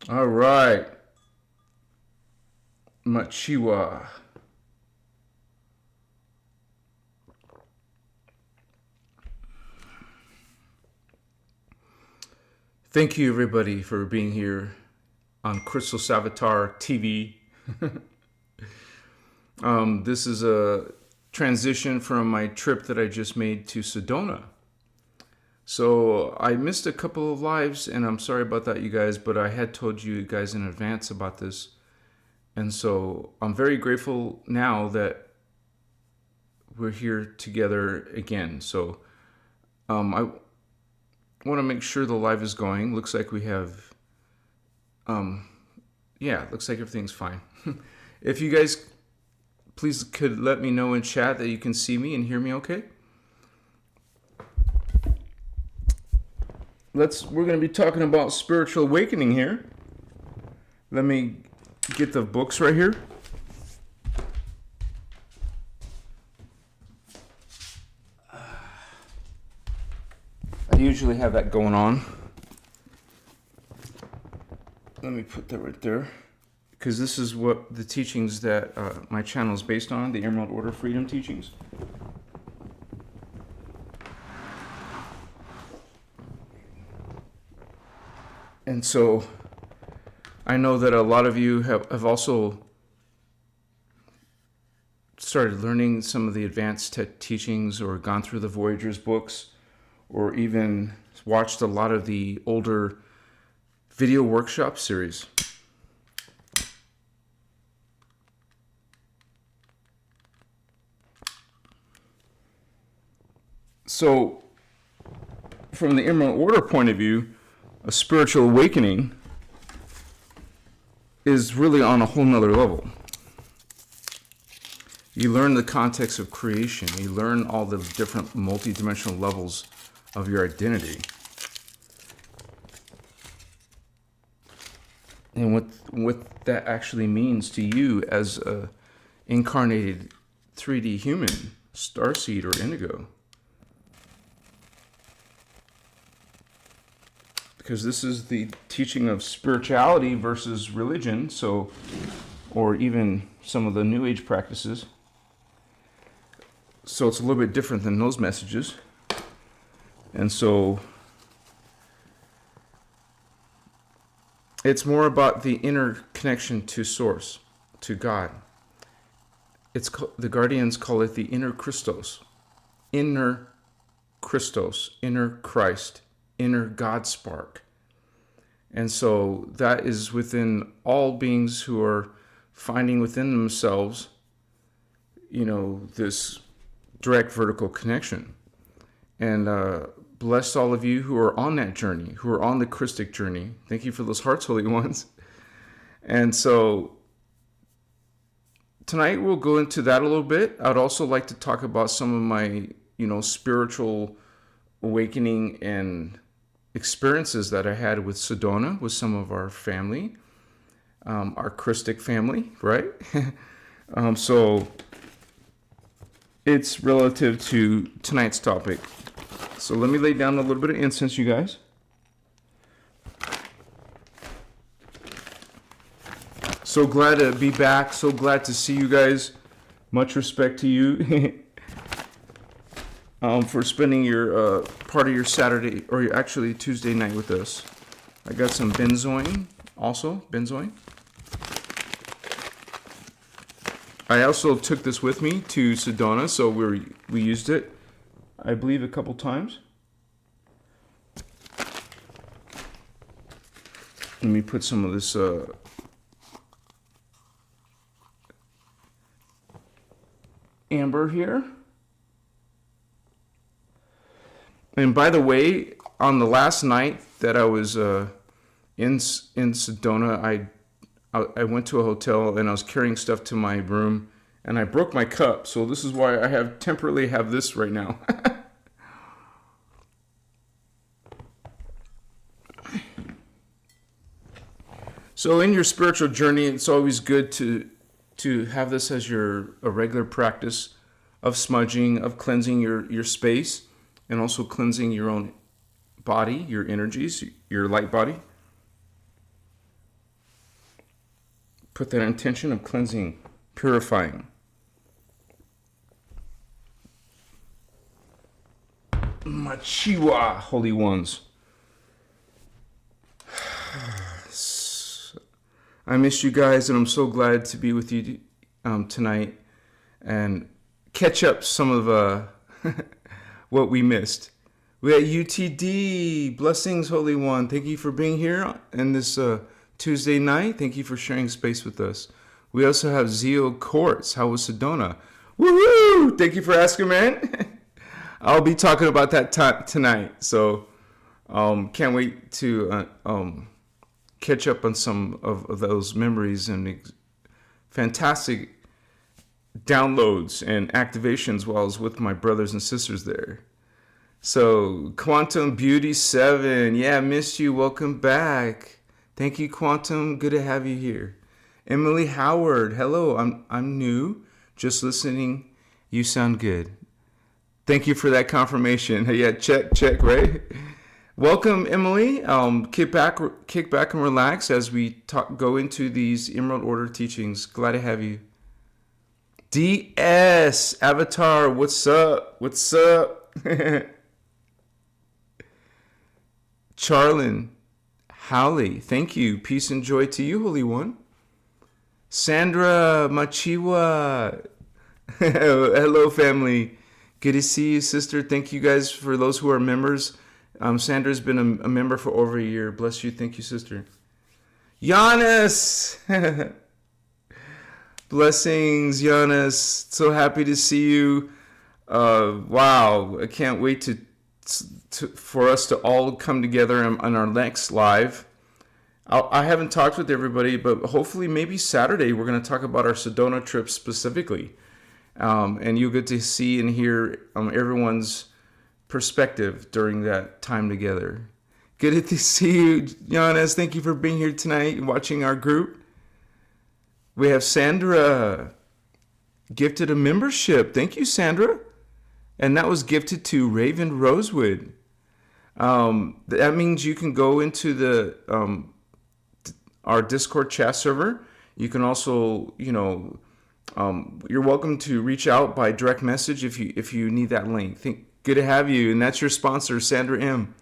All right. Machiwa. Thank you, everybody, for being here on Christos Avatar TV. This is a transition from my trip that I just made to Sedona. So I missed a couple of lives, and I'm sorry about that, you guys, but I had told you guys in advance about this. And so I'm very grateful now that we're here together again. So I want to make sure the live is going. Looks like we have, looks like everything's fine. If you guys please could let me know in chat that you can see me and hear me okay. We're going to be talking about spiritual awakening here. Let me get the books right here. I usually have that going on. Let me put that right there, because this is what the teachings that my channel is based on, the Emerald Order Freedom teachings. And so I know that a lot of you have also started learning some of the advanced teachings, or gone through the Voyagers books, or even watched a lot of the older video workshop series. So from the Emerald Order point of view, a spiritual awakening is really on a whole nother level. You learn the context of creation. You learn all the different multidimensional levels of your identity. And what that actually means to you as a incarnated 3D human, starseed or indigo. Because this is the teaching of spirituality versus religion, or even some of the New Age practices. So it's a little bit different than those messages. And so it's more about the inner connection to Source, to God. The Guardians call it the inner Christos, inner Christos, inner Christ, inner God spark. And so that is within all beings who are finding within themselves, this direct vertical connection. And bless all of you who are on that journey, who are on the Christic journey. Thank you for those hearts, holy ones. And so tonight we'll go into that a little bit. I'd also like to talk about some of my, spiritual awakening and experiences that I had with Sedona, with some of our family, our Christic family, right? So it's relative to tonight's topic. So let me lay down a little bit of incense, you guys. So glad to be back. So glad to see you guys. Much respect to you for spending your part of your Saturday, or actually Tuesday night with us. I got some benzoin also, benzoin. I also took this with me to Sedona, so we used it, I believe, a couple times. Let me put some of this amber here. And by the way, on the last night that I was in Sedona, I went to a hotel and I was carrying stuff to my room and I broke my cup. So this is why I temporarily have this right now. So in your spiritual journey, it's always good to have this as a regular practice of smudging, of cleansing your space, and also cleansing your own body, your energies, your light body. Put that intention of cleansing, purifying. Machiwa, holy ones. I missed you guys, and I'm so glad to be with you tonight and catch up some of what we missed. We had UTD, blessings, Holy One. Thank you for being here on this Tuesday night. Thank you for sharing space with us. We also have Zeo Courts. How was Sedona? Woohoo! Thank you for asking, man. I'll be talking about that tonight. So can't wait to catch up on some of those memories and fantastic downloads and activations while I was with my brothers and sisters there. So Quantum Beauty 7, yeah, missed you. Welcome back. Thank you, Quantum. Good to have you here. Emily Howard, hello. I'm new, just listening. You sound good. Thank you for that confirmation. Yeah, check, right? Welcome, Emily. Kick back and relax as we go into these Emerald Order teachings. Glad to have you. DS Avatar, what's up? What's up? Charlin, Howley, thank you. Peace and joy to you, Holy One. Sandra Machiwa, hello, family. Good to see you, sister. Thank you guys for those who are members. Sandra's been a member for over a year. Bless you. Thank you, sister. Giannis, blessings, Giannis. So happy to see you. Wow, I can't wait for us to all come together on our next live. I haven't talked with everybody, but hopefully maybe Saturday we're going to talk about our Sedona trip specifically. And you'll get to see and hear everyone's perspective during that time together. Good to see you, Giannis. Thank you for being here tonight and watching our group. We have Sandra, gifted a membership. Thank you, Sandra. And that was gifted to Raven Rosewood. That means you can go into our Discord chat server. You can also, you're welcome to reach out by direct message if you need that link. Good to have you, and that's your sponsor, Sandra M.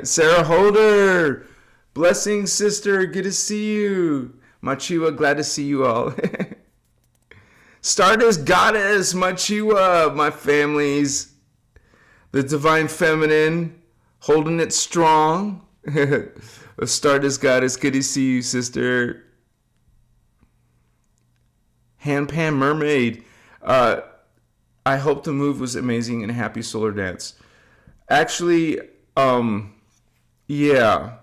Sarah Holder, blessings, sister. Good to see you. Machiwa, glad to see you all. Stardust Goddess, Machiwa, my families. The Divine Feminine, holding it strong. Stardust Goddess, good to see you, sister. Handpan Mermaid, I hope the move was amazing and happy solar dance. Actually, yeah.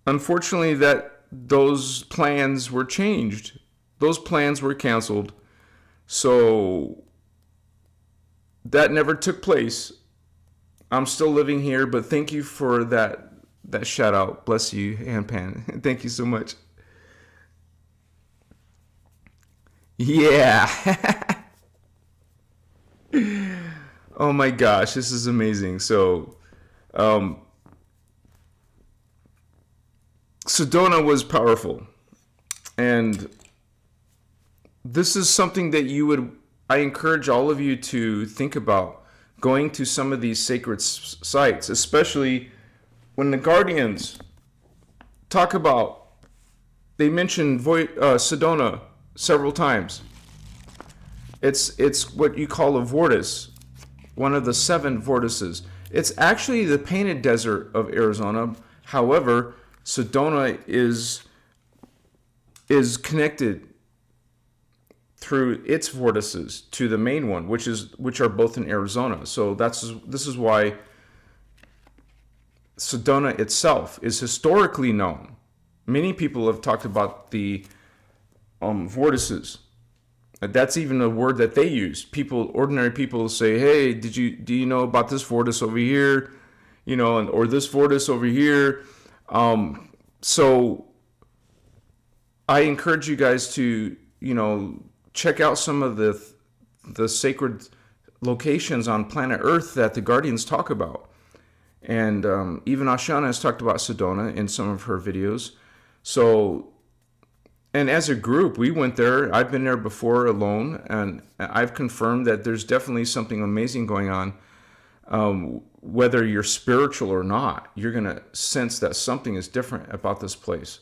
Unfortunately, those plans were changed. Those plans were canceled. So that never took place. I'm still living here, but thank you for that shout out. Bless you, Handpan. Thank you so much. Yeah. Oh my gosh, this is amazing. So, Sedona was powerful. And this is something that I encourage all of you to think about, going to some of these sacred sites, especially when the Guardians talk about, they mention Sedona several times. It's what you call a vortice, one of the 7 vortices. It's actually the painted desert of Arizona. However, Sedona is connected through its vortices to the main one, which are both in Arizona. So this is why Sedona itself is historically known. Many people have talked about the vortices. That's even a word that they use. Ordinary people say, "Hey, do you know about this vortice over here? Or this vortice over here?" So I encourage you guys to, check out some of the sacred locations on planet Earth that the Guardians talk about. And even Ashana has talked about Sedona in some of her videos. So, and as a group, we went there. I've been there before alone, and I've confirmed that there's definitely something amazing going on. Whether you're spiritual or not, you're going to sense that something is different about this place.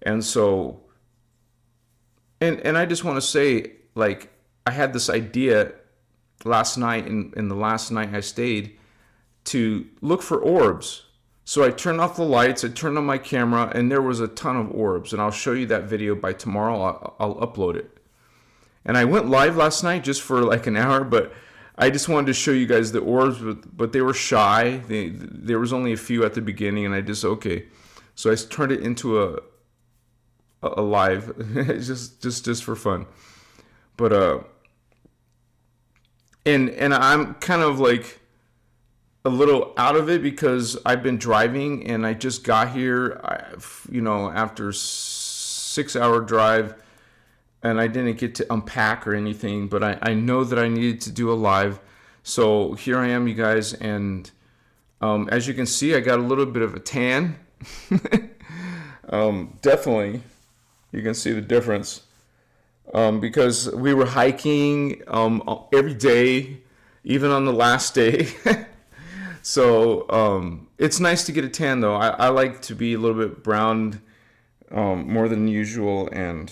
And so, and I just want to say, like, I had this idea last night, in the last night I stayed, to look for orbs. So I turned off the lights, I turned on my camera, and there was a ton of orbs. And I'll show you that video by tomorrow. I'll upload it. And I went live last night just for like an hour, but I just wanted to show you guys the orbs, but they were shy. There was only a few at the beginning, and I just, okay. So I turned it into a live, just for fun. But and I'm kind of like a little out of it because I've been driving and I just got here, after 6-hour drive, and I didn't get to unpack or anything, but I know that I needed to do a live. So here I am, you guys, and as you can see, I got a little bit of a tan. Definitely, you can see the difference. Because we were hiking every day, even on the last day. So it's nice to get a tan, though. I like to be a little bit browned more than usual, and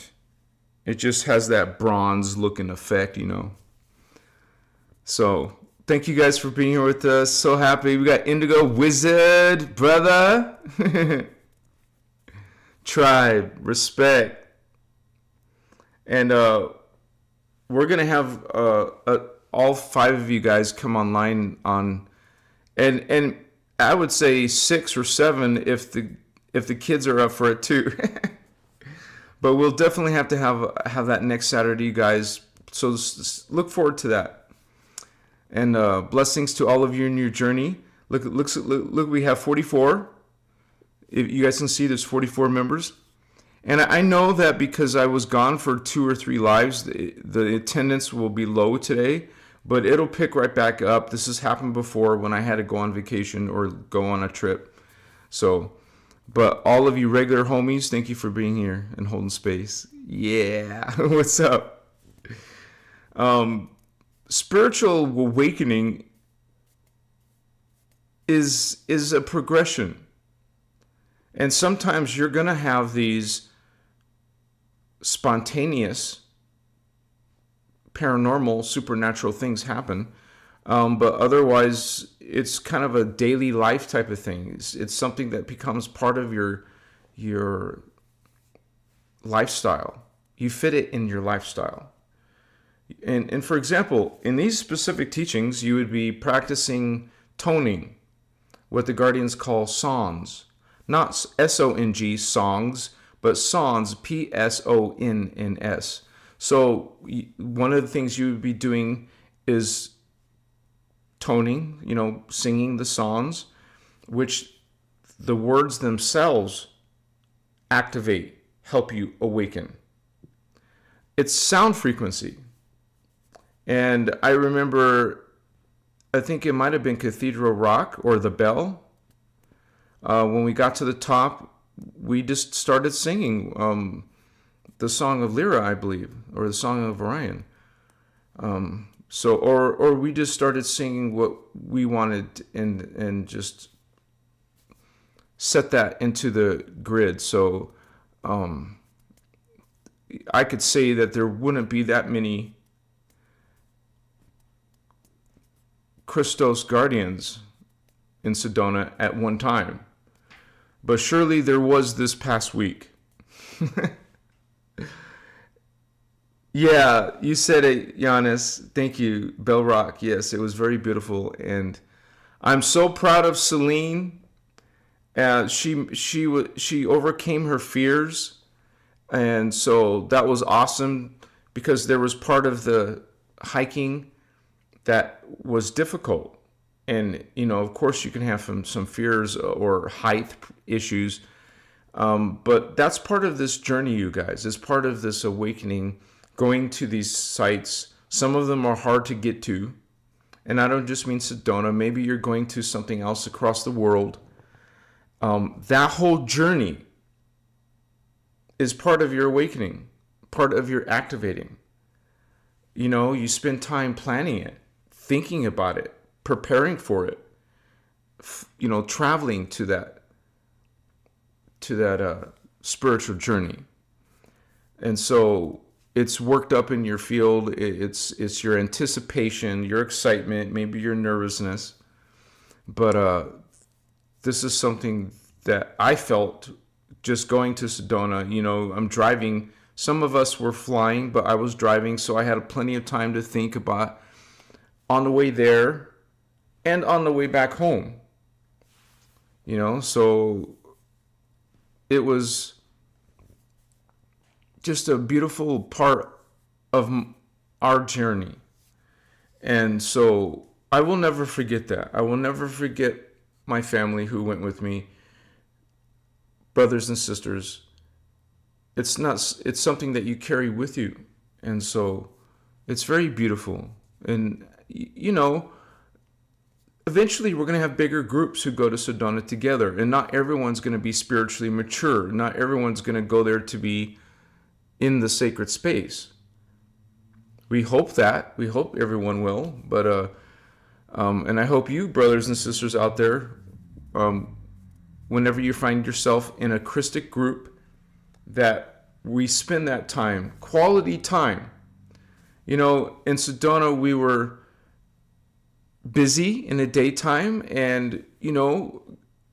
it just has that bronze looking effect, So thank you guys for being here with us. So happy. We got Indigo Wizard, brother. Tribe, respect. And we're going to have all 5 of you guys come online on, and I would say 6 or 7 if the kids are up for it too. But we'll definitely have to have that next Saturday, guys. So look forward to that. And blessings to all of you in your journey. Look, we have 44. If you guys can see, there's 44 members. And I know that because I was gone for 2 or 3 lives, the attendance will be low today, but it'll pick right back up. This has happened before when I had to go on vacation or go on a trip. So, but all of you regular homies, thank you for being here and holding space. Yeah, what's up? Spiritual awakening is a progression. And sometimes you're going to have these spontaneous, paranormal, supernatural things happen. But otherwise, it's kind of a daily life type of thing. It's something that becomes part of your lifestyle. You fit it in your lifestyle. And for example, in these specific teachings, you would be practicing toning, what the Guardians call songs. Not S-O-N-G, songs, but songs, P-S-O-N-N-S. So one of the things you would be doing is toning, singing the songs, which the words themselves activate, help you awaken. It's sound frequency. And I remember, I think it might have been Cathedral Rock or The Bell. When we got to the top, we just started singing the Song of Lyra, I believe, or the Song of Orion. Or we just started singing what we wanted and just set that into the grid. So I could say that there wouldn't be that many Christos Guardians in Sedona at one time. But surely there was this past week. Yeah, you said it, Giannis. Thank you, Bell Rock. Yes, it was very beautiful. And I'm so proud of Celine. She overcame her fears. And so that was awesome because there was part of the hiking that was difficult. And, of course you can have some fears or height issues. But that's part of this journey, you guys. It's part of this awakening, going to these sites. Some of them are hard to get to. and I don't just mean Sedona, maybe you're going to something else across the world, that whole journey is part of your awakening, part of your activating. You spend time planning it, thinking about it, preparing for it, traveling to that spiritual journey. And so it's worked up in your field. It's your anticipation, your excitement, maybe your nervousness. But this is something that I felt just going to Sedona. I'm driving. Some of us were flying, but I was driving, so I had plenty of time to think about on the way there and on the way back home. So it was just a beautiful part of our journey. And so I will never forget that. I will never forget my family who went with me, brothers and sisters. It's something that you carry with you. And so it's very beautiful. And, eventually we're going to have bigger groups who go to Sedona together. And not everyone's going to be spiritually mature. Not everyone's going to go there to be in the sacred space. We hope that. We hope everyone will. But, and I hope you, brothers and sisters out there, whenever you find yourself in a Christic group, that we spend that time, quality time. In Sedona, we were busy in the daytime and,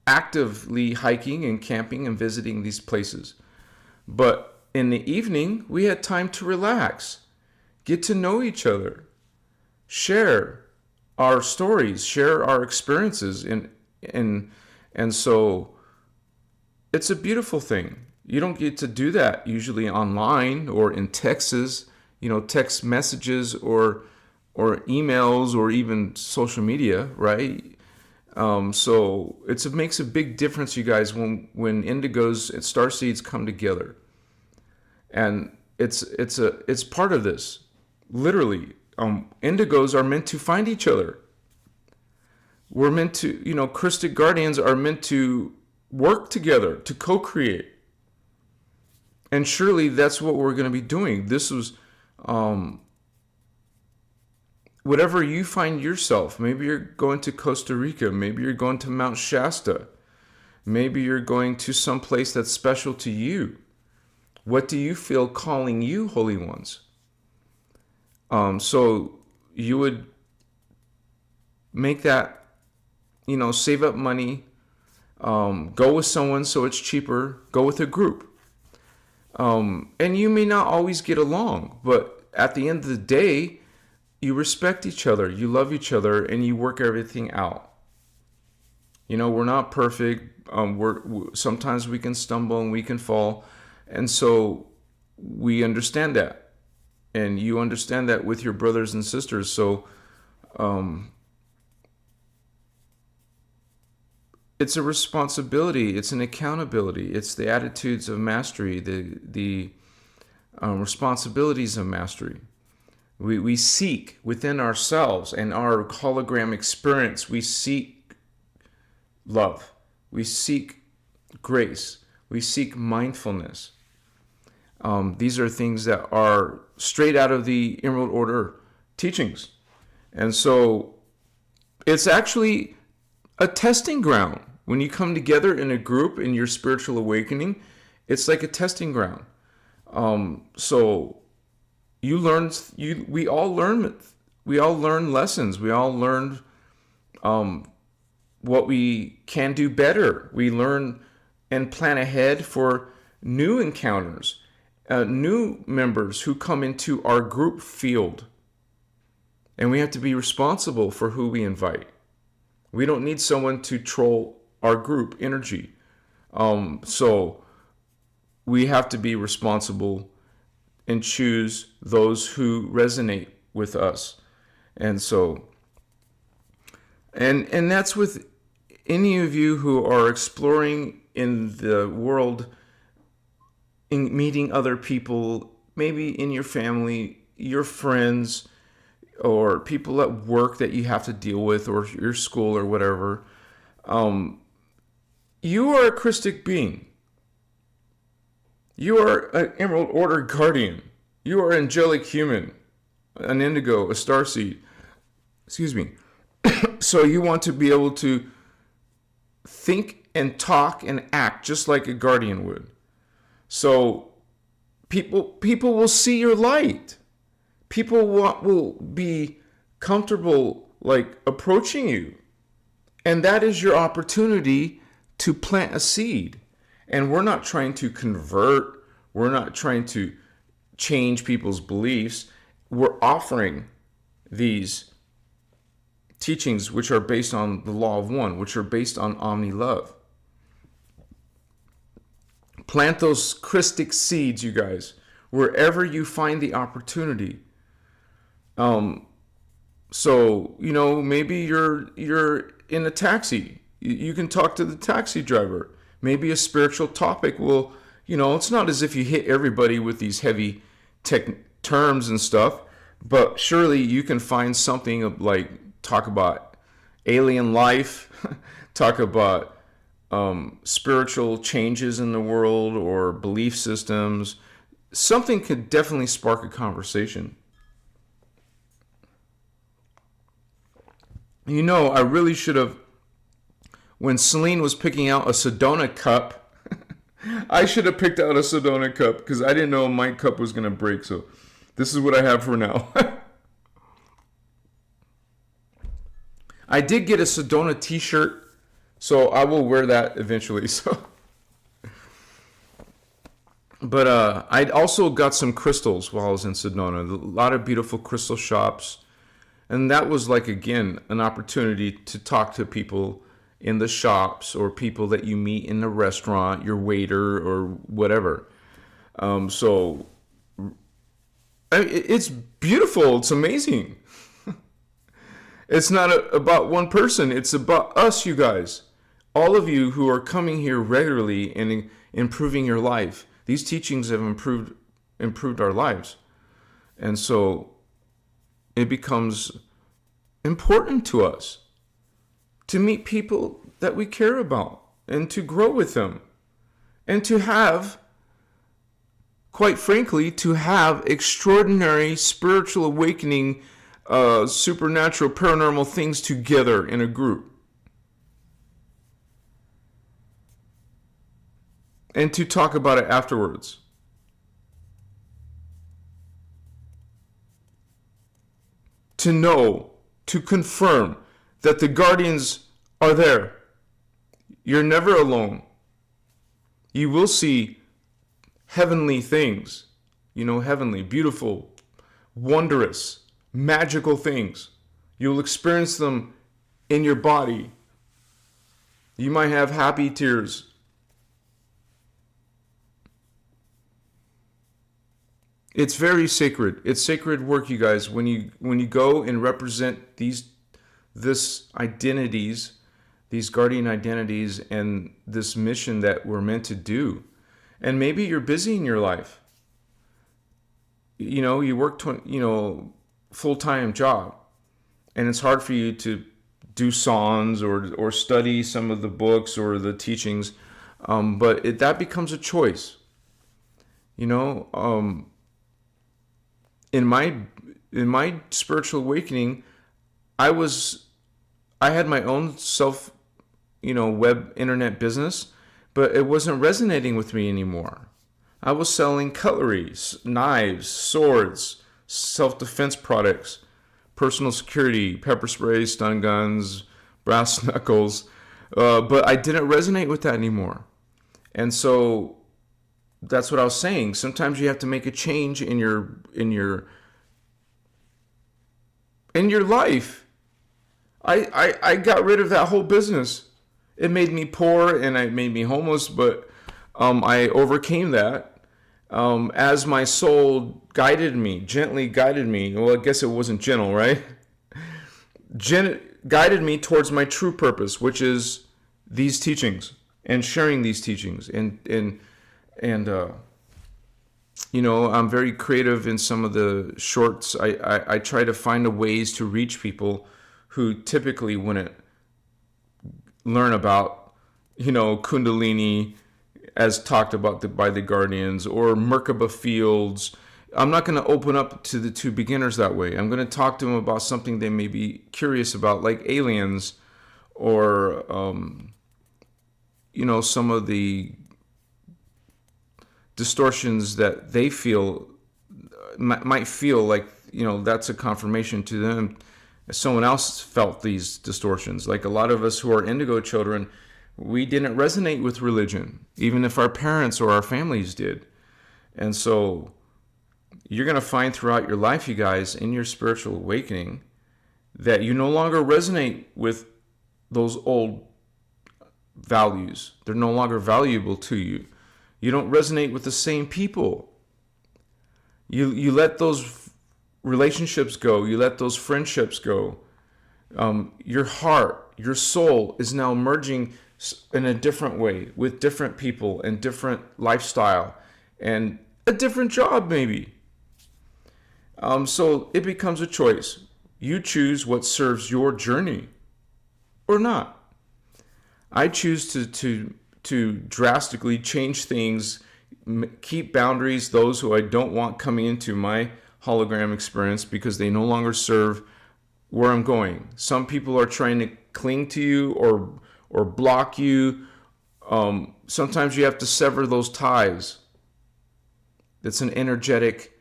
actively hiking and camping and visiting these places. But in the evening, we had time to relax, get to know each other, share our stories, share our experiences. And so it's a beautiful thing. You don't get to do that usually online or in texts, text messages or emails or even social media, right? So it makes a big difference, you guys, when indigos and starseeds come together. And it's part of this. Literally, indigos are meant to find each other. We're meant to, Christic guardians are meant to work together, to co-create. And surely that's what we're going to be doing. This was, whatever you find yourself, maybe you're going to Costa Rica, maybe you're going to Mount Shasta, maybe you're going to some place that's special to you. What do you feel calling you, holy ones? So you would make that, save up money, go with someone so it's cheaper, go with a group. And you may not always get along, but at the end of the day, you respect each other, you love each other, and you work everything out. We're not perfect. Sometimes we can stumble and we can fall. And so we understand that. And you understand that with your brothers and sisters. So it's a responsibility. It's an accountability. It's the attitudes of mastery, the responsibilities of mastery. We seek within ourselves and our hologram experience, we seek love. We seek grace. We seek mindfulness. These are things that are straight out of the Emerald Order teachings. And so it's actually a testing ground. When you come together in a group in your spiritual awakening, it's like a testing ground. So we all learn lessons. We all learn what we can do better. We learn and plan ahead for new encounters, new members who come into our group field. And we have to be responsible for who we invite. We don't need someone to troll our group energy. So we have to be responsible and choose those who resonate with us. And so, and that's with any of you who are exploring in the world, in meeting other people, maybe in your family, your friends, or people at work that you have to deal with, or your school or whatever. You are a Christic being. You are an Emerald Order Guardian. You are an angelic human, an indigo, a starseed. Excuse me. So you want to be able to think and talk and act just like a guardian would. So people will see your light. People will be comfortable like approaching you. And that is your opportunity to plant a seed. And we're not trying to convert. We're not trying to change people's beliefs. We're offering these teachings which are based on the law of one, which are based on omni-love. Plant those Christic seeds, you guys, wherever you find the opportunity. So, maybe you're in a taxi. You can talk to the taxi driver. Maybe a spiritual topic will, it's not as if you hit everybody with these heavy terms and stuff, but surely you can find something of like talk about alien life, talk about spiritual changes in the world or belief systems. Something could definitely spark a conversation. I really should have, when Celine was picking out a Sedona cup, I should have picked out a Sedona cup because I didn't know my cup was going to break. So this is what I have for now. I did get a Sedona t-shirt, so I will wear that eventually. But I also got some crystals while I was in Sedona. A lot of beautiful crystal shops. And that was like, again, an opportunity to talk to people in the shops or people that you meet in the restaurant, your waiter or whatever. So it's beautiful. It's amazing. It's not about one person. It's about us, you guys. All of you who are coming here regularly and improving your life. These teachings have improved our lives. And so it becomes important to us to meet people that we care about and to grow with them and to have, quite frankly, to have extraordinary spiritual awakening, supernatural, paranormal things together in a group. And to talk about it afterwards. To know, to confirm that the guardians are there. You're never alone. You will see heavenly things, heavenly, beautiful, wondrous, magical things. You'll experience them in your body. You might have happy tears. It's very sacred. It's sacred work, you guys. When you go and represent this identities, these guardian identities, and this mission that we're meant to do. And maybe you're busy in your life. You work full-time job, and it's hard for you to do songs or study some of the books or the teachings, but that becomes a choice. In my spiritual awakening, I had my own web internet business, but it wasn't resonating with me anymore. I was selling cutlery, knives, swords, self-defense products, personal security, pepper spray, stun guns, brass knuckles, but I didn't resonate with that anymore. And so that's what I was saying. Sometimes you have to make a change in your life. I got rid of that whole business. It made me poor and it made me homeless, but I overcame that as my soul gently guided me. Well, I guess it wasn't gentle, right? Guided me towards my true purpose, which is these teachings and sharing these teachings and I'm very creative in some of the shorts. I try to find ways to reach people who typically wouldn't learn about, Kundalini as talked about by the Guardians or Merkaba fields. I'm not going to open up to beginners that way. I'm going to talk to them about something they may be curious about, like aliens or, some of the distortions that they feel might feel like, that's a confirmation to them. Someone else felt these distortions. Like a lot of us who are indigo children, we didn't resonate with religion, even if our parents or our families did. And so you're going to find throughout your life, you guys, in your spiritual awakening, that you no longer resonate with those old values. They're no longer valuable to you. You don't resonate with the same people. You let those relationships go. You let those friendships go. Your heart, your soul is now merging in a different way with different people and different lifestyle and a different job maybe. So it becomes a choice. You choose what serves your journey or not. I choose to drastically change things, keep boundaries, those who I don't want coming into my hologram experience because they no longer serve where I'm going. Some people are trying to cling to you or block you. Sometimes you have to sever those ties. It's an energetic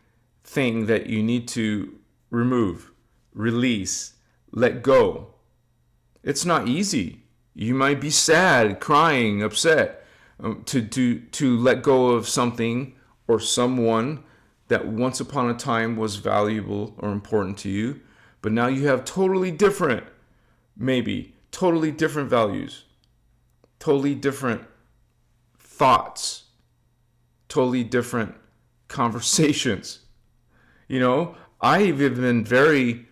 thing that you need to remove, release, let go. It's not easy. You might be sad, crying, upset to let go of something or someone that once upon a time was valuable or important to you, but now you have totally different values, totally different thoughts, totally different conversations. I've been very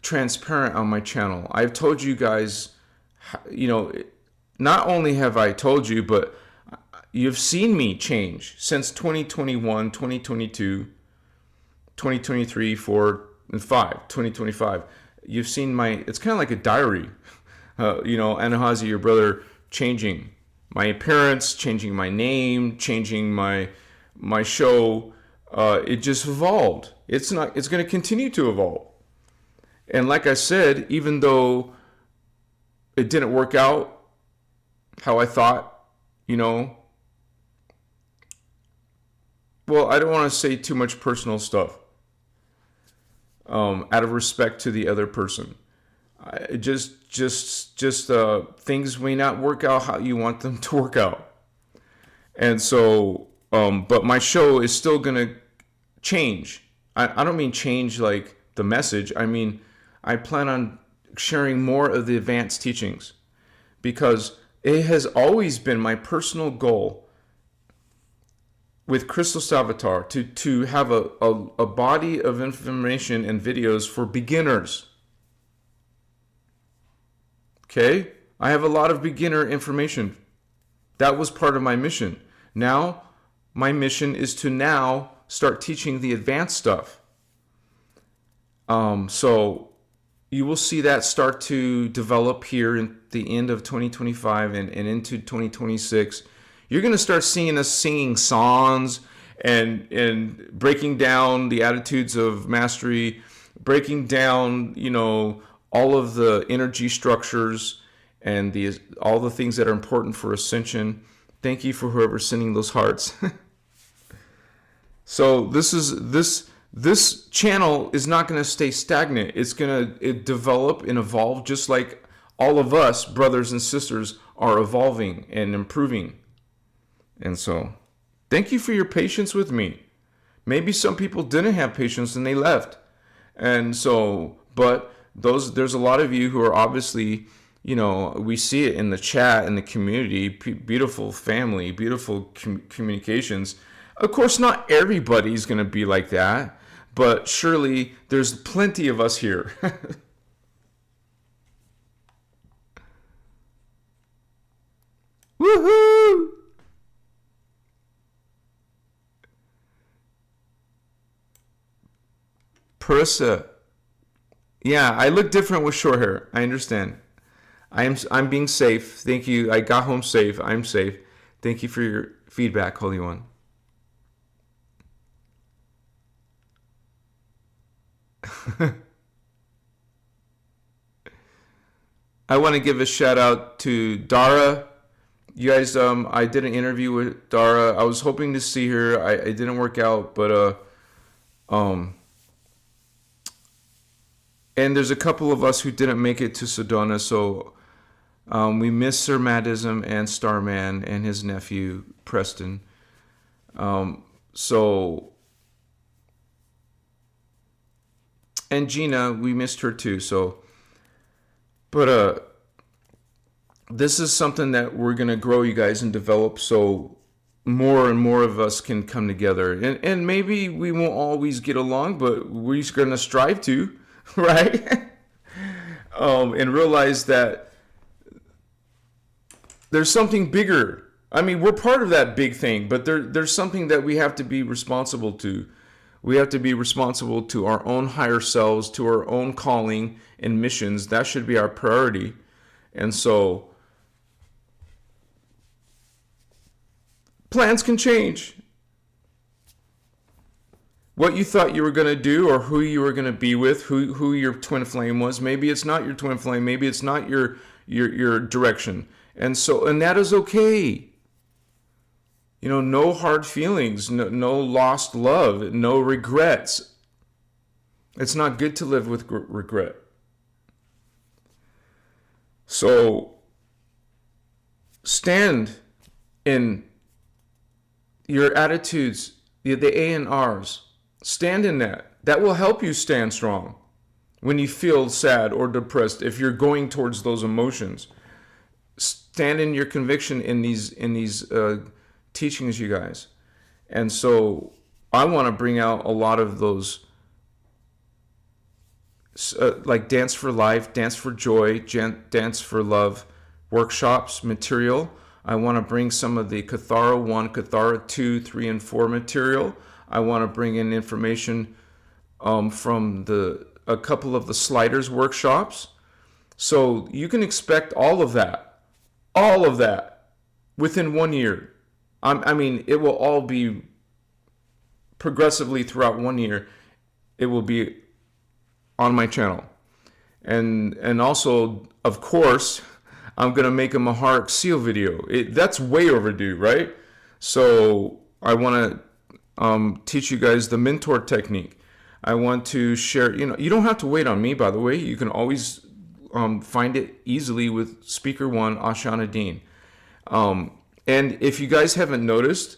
transparent on my channel. I've told you guys, not only have I told you, but you've seen me change since 2021, 2022, 2023, 4, and 5, 2025. You've seen it's kind of like a diary. Anahazi, your brother, changing my appearance, changing my name, changing my show. It just evolved. It's going to continue to evolve. And like I said, even though it didn't work out how I thought, well, I don't want to say too much personal stuff out of respect to the other person. Things may not work out how you want them to work out. And so, but my show is still going to change. I don't mean change like the message. I mean, I plan on sharing more of the advanced teachings because it has always been my personal goal with Christos Avatar to have a body of information and videos for beginners. Okay? I have a lot of beginner information. That was part of my mission. Now, my mission is to now start teaching the advanced stuff. So you will see that start to develop here in the end of 2025 and into 2026. You're going to start seeing us singing songs and breaking down the attitudes of mastery, breaking down, all of the energy structures and all the things that are important for ascension. Thank you for whoever's sending those hearts. So this channel is not going to stay stagnant. It's going to develop and evolve just like all of us, brothers and sisters, are evolving and improving. And so, thank you for your patience with me. Maybe some people didn't have patience and they left. And so, but there's a lot of you who are obviously, we see it in the chat, in the community, beautiful family, beautiful communications. Of course, not everybody's going to be like that, but surely there's plenty of us here. Woohoo! Parissa. Yeah, I look different with short hair. I understand. I'm being safe. Thank you. I got home safe. I'm safe. Thank you for your feedback, Holy One. I want to give a shout out to Dara. You guys, I did an interview with Dara. I was hoping to see her. It didn't work out, but and there's a couple of us who didn't make it to Sedona, so we miss Sir Madism and Starman and his nephew Preston. So, and Gina, we missed her too. So, but this is something that we're gonna grow, you guys, and develop, so more and more of us can come together. And maybe we won't always get along, but we're gonna strive to, right? And realize that there's something bigger. I mean, we're part of that big thing, but there's something that we have to be responsible to. We have to be responsible to our own higher selves, to our own calling and missions. That should be our priority. And so, plans can change. What you thought you were going to do, or who you were going to be with, who your twin flame was. Maybe it's not your twin flame. Maybe it's not your direction. And that is okay. You know, no hard feelings, no lost love, no regrets. It's not good to live with regret. So stand in your attitudes, the A and R's. Stand in that. That will help you stand strong when you feel sad or depressed. If you're going towards those emotions, stand in your conviction in these teachings, you guys. And so I want to bring out a lot of those, like Dance for Life, Dance for Joy, Dance for Love workshops material. I want to bring some of the Cathara 1, Cathara 2, 3, and 4 material. I want to bring in information from a couple of the sliders workshops. So you can expect all of that within 1 year. I mean, it will all be progressively throughout 1 year. It will be on my channel. And also, of course, I'm going to make a Maharic seal video. That's way overdue, right? So I want to teach you guys the mentor technique. I want to share, you don't have to wait on me, by the way. You can always find it easily with Speaker 1, Ashana Dean. And if you guys haven't noticed,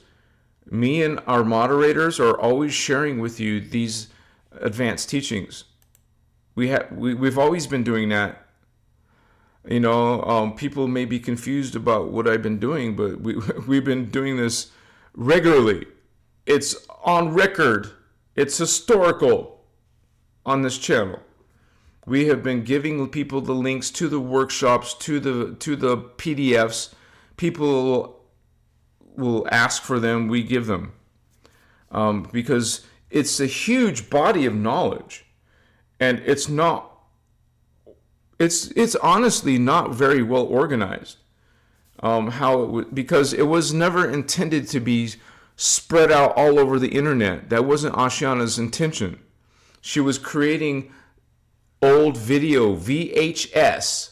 me and our moderators are always sharing with you these advanced teachings. We've always been doing that. People may be confused about what I've been doing, but we've been doing this regularly. It's on record. It's historical on this channel. We have been giving people the links to the workshops, to the PDFs. People will ask for them. We give them because it's a huge body of knowledge, and it's honestly not very well organized. Because it was never intended to be spread out all over the internet. That wasn't Ashana's intention. She was creating old video, VHS,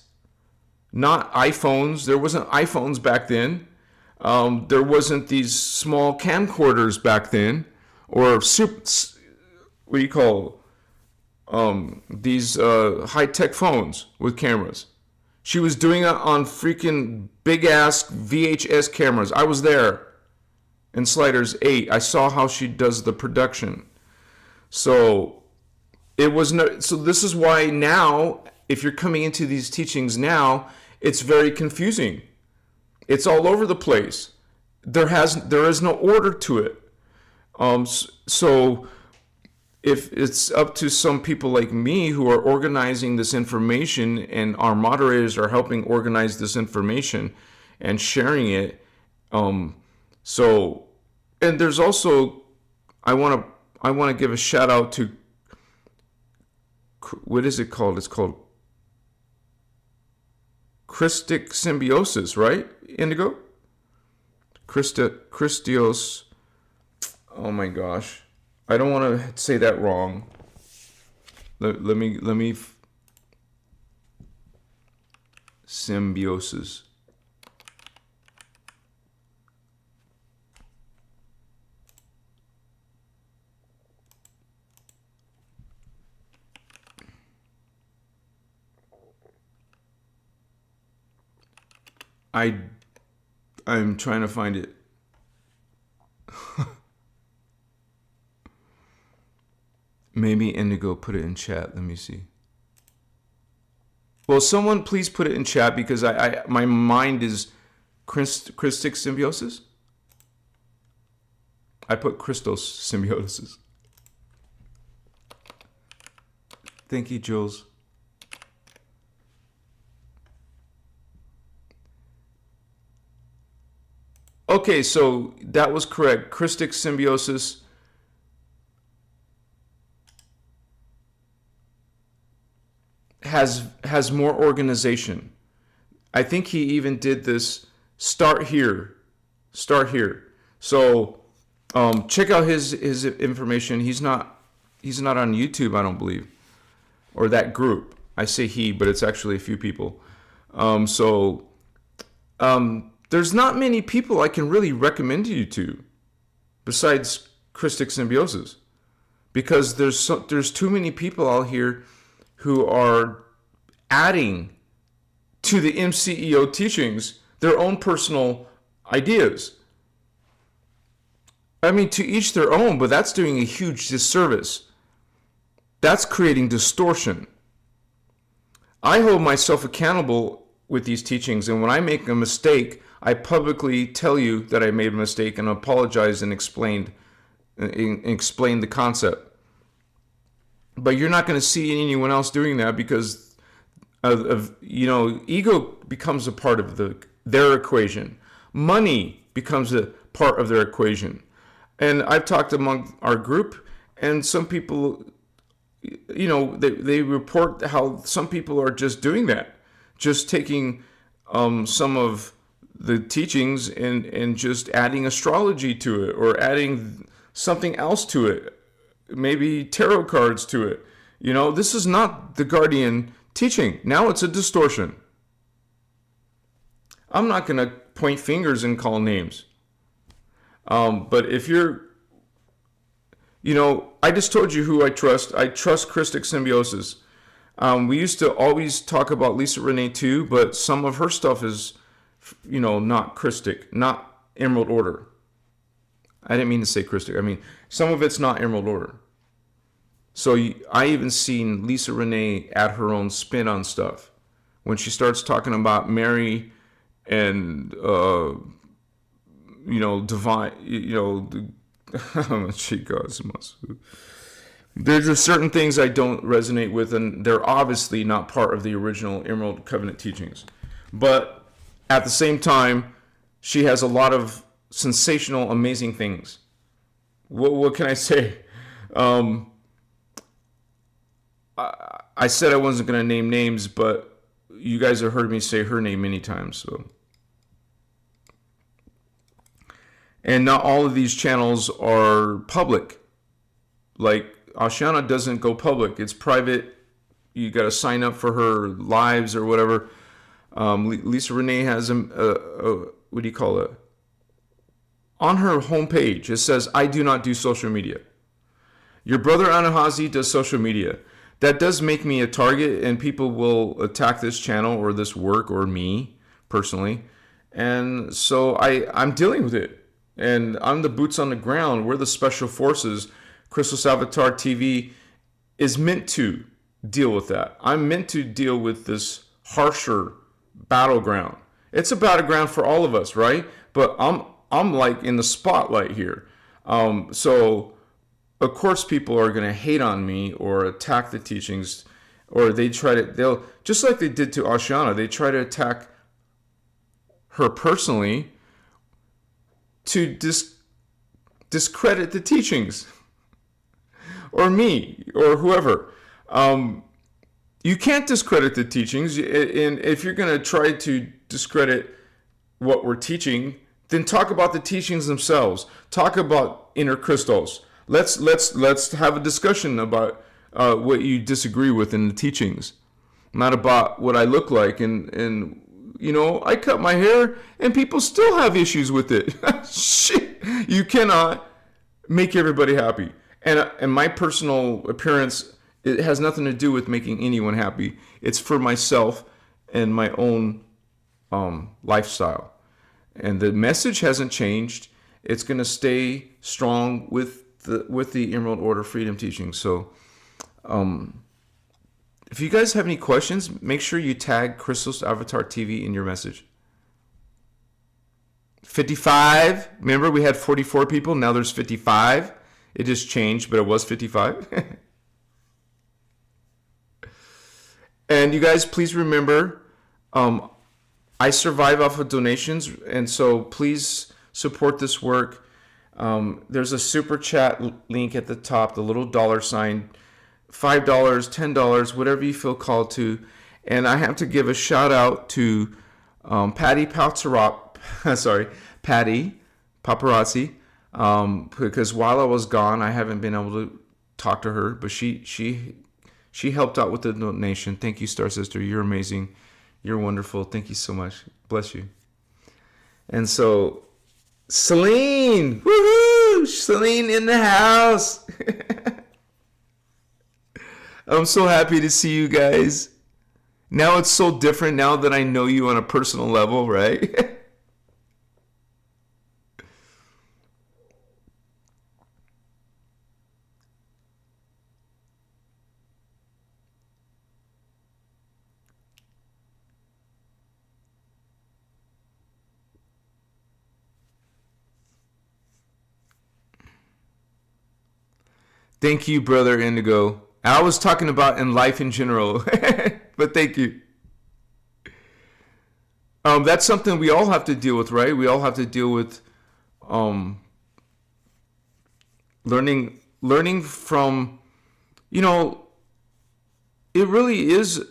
not iPhones. There wasn't iPhones back then. There wasn't these small camcorders back then, or these high-tech phones with cameras. She was doing it on freaking big-ass VHS cameras. I was there in Sliders 8. I saw how she does the production. So this is why now, if you're coming into these teachings now, it's very confusing. It's all over the place. There is no order to it. So if it's up to some people like me who are organizing this information, and our moderators are helping organize this information and sharing it. And there's also, I want to give a shout out to what is it called? It's called Christic symbiosis, right? Indigo? Christos. Oh my gosh. I don't want to say that wrong. Let me symbiosis. I'm trying to find it. Maybe Indigo put it in chat. Let me see. Well, someone please put it in chat because my mind is Christic symbiosis. I put Christos symbiosis. Thank you, Jules. Okay, so that was correct. Christic symbiosis. Has more organization. I think he even did this start here. So check out his information. He's not on YouTube, I don't believe, or that group. I say he, but it's actually a few people. There's not many people I can really recommend you to besides Christic symbiosis, because there's too many people out here who are adding to the MCEO teachings their own personal ideas. I mean, to each their own, but that's doing a huge disservice. That's creating distortion. I hold myself accountable with these teachings, and when I make a mistake, I publicly tell you that I made a mistake and apologize and explain the concept. But you're not going to see anyone else doing that because ego becomes a part of their equation. Money becomes a part of their equation. And I've talked among our group, and some people, they report how some people are just doing that, just taking some of the teachings and just adding astrology to it or adding something else to it. Maybe tarot cards to it. This is not the Guardian teaching. Now it's a distortion. I'm not going to point fingers and call names. But if you're, I just told you who I trust. I trust Christic symbiosis. We used to always talk about Lisa Renee too, but some of her stuff is, not Christic, not Emerald Order. I didn't mean to say Christic. I mean, some of it's not Emerald Order. So I even seen Lisa Renee add her own spin on stuff. When she starts talking about Mary and, divine, she goes, there's just certain things I don't resonate with, and they're obviously not part of the original Emerald Covenant teachings. But at the same time, she has a lot of sensational, amazing things. What can I say? I said I wasn't going to name names, but you guys have heard me say her name many times. So, and not all of these channels are public. Like Ashiana doesn't go public; it's private. You got to sign up for her lives or whatever. Lisa Renee has what do you call it? On her homepage, it says, "I do not do social media." Your brother Anahazi does social media. That does make me a target, and people will attack this channel or this work or me personally. And so I'm dealing with it. And I'm the boots on the ground. We're the special forces. Christos Avatar TV is meant to deal with that. I'm meant to deal with this harsher battleground. It's a battleground for all of us, right? But I'm like in the spotlight here. So of course people are going to hate on me or attack the teachings, or they'll just like they did to Ashiana, they try to attack her personally to discredit the teachings or me or whoever. You can't discredit the teachings, and if you're going to try to discredit what we're teaching, then talk about the teachings themselves. Talk about innerchristos. Let's have a discussion about what you disagree with in the teachings, not about what I look like. And I cut my hair and people still have issues with it. Shit, you cannot make everybody happy. And my personal appearance, it has nothing to do with making anyone happy. It's for myself and my own lifestyle. And the message hasn't changed. It's going to stay strong with the Emerald Order Freedom teaching. So if you guys have any questions, make sure you tag Christos Avatar TV in your message. 55. Remember, we had 44 people. Now there's 55. It just changed, but it was 55. And you guys, please remember, I survive off of donations, and so please support this work. There's a super chat link at the top, the little $, $5, $10, whatever you feel called to. And I have to give a shout out to Patty Paparazzi, because while I was gone, I haven't been able to talk to her, but she helped out with the donation. Thank you, Star Sister. You're amazing. You're wonderful. Thank you so much. Bless you. And so, Celine, woohoo! Celine in the house. I'm so happy to see you guys. Now it's so different now that I know you on a personal level, right? Thank you, Brother Indigo. I was talking about in life in general, but thank you. That's something we all have to deal with, right? We all have to deal with learning from, it really is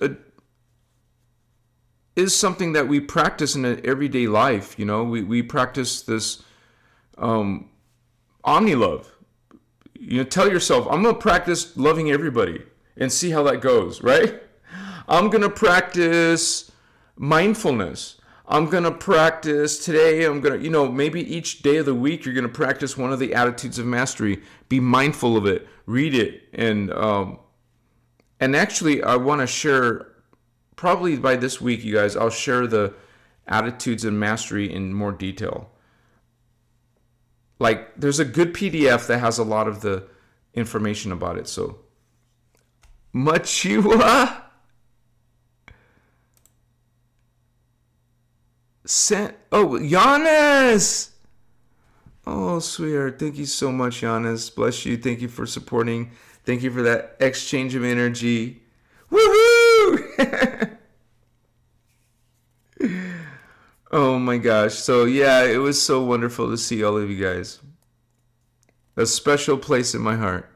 something that we practice in an everyday life. We practice this omni-love. Tell yourself, I'm going to practice loving everybody and see how that goes, right? I'm going to practice mindfulness. I'm going to practice today. I'm going to, maybe each day of the week, you're going to practice one of the attitudes of mastery. Be mindful of it. Read it. And actually, I want to share, probably by this week, you guys, I'll share the attitudes of mastery in more detail. Like, there's a good PDF that has a lot of the information about it. So, Machiwa sent. Oh, Giannis. Oh, sweetheart. Thank you so much, Giannis. Bless you. Thank you for supporting. Thank you for that exchange of energy. Woohoo! Oh my gosh. So yeah, it was so wonderful to see all of you guys. A special place in my heart.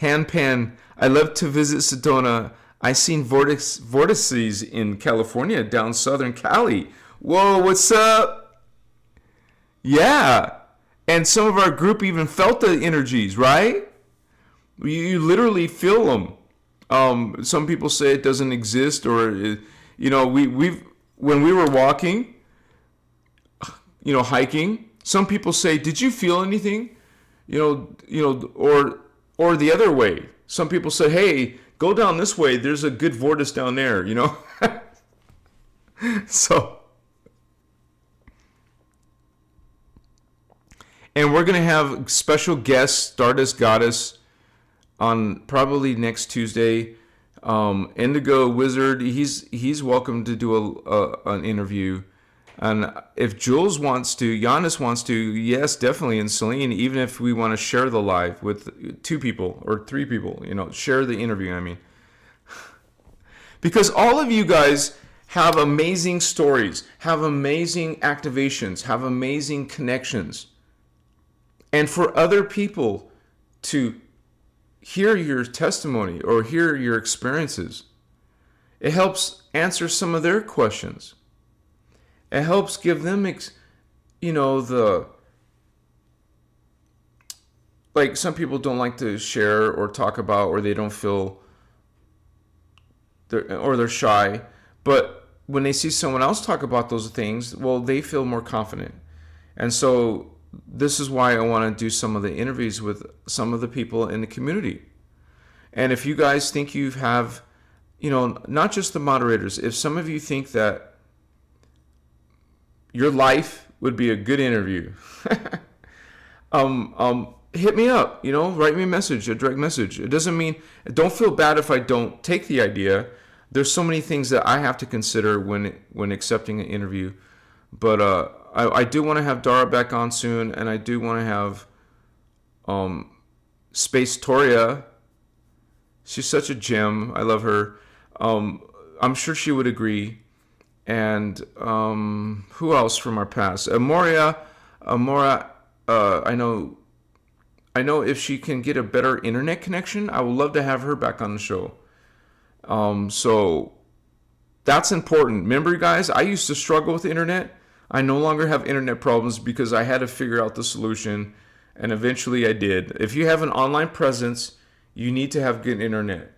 Handpan, I love to visit Sedona. I seen vortices in California, down southern Cali. Whoa, what's up? Yeah. And some of our group even felt the energies, right? You literally feel them. Some people say it doesn't exist, or we've when we were walking, hiking, some people say, "Did you feel anything?" Or the other way. Some people say, "Hey, go down this way. There's a good vortex down there." So, and we're gonna have special guest Stardust Goddess on probably next Tuesday. Indigo Wizard, he's welcome to do an interview, and if Jules wants to, Giannis wants to, yes, definitely, and Celine, even if we want to share the live with 2 people or 3 people, share the interview. I mean, because all of you guys have amazing stories, have amazing activations, have amazing connections, and for other people to hear your testimony or hear your experiences. It helps answer some of their questions. It helps give them, like some people don't like to share or talk about, or they don't feel, they're shy. But when they see someone else talk about those things, well, they feel more confident. And so this is why I want to do some of the interviews with some of the people in the community. And if you guys think you have, not just the moderators, if some of you think that your life would be a good interview, hit me up, write me a direct message. It doesn't mean, don't feel bad if I don't take the idea. There's so many things that I have to consider when accepting an interview. But I do want to have Dara back on soon, and I do want to have Space Toria. She's such a gem. I love her. I'm sure she would agree. And who else from our past? Amora, I know if she can get a better internet connection, I would love to have her back on the show. So that's important. Remember, guys, I used to struggle with the internet. I no longer have internet problems because I had to figure out the solution, and eventually I did. If you have an online presence, you need to have good internet.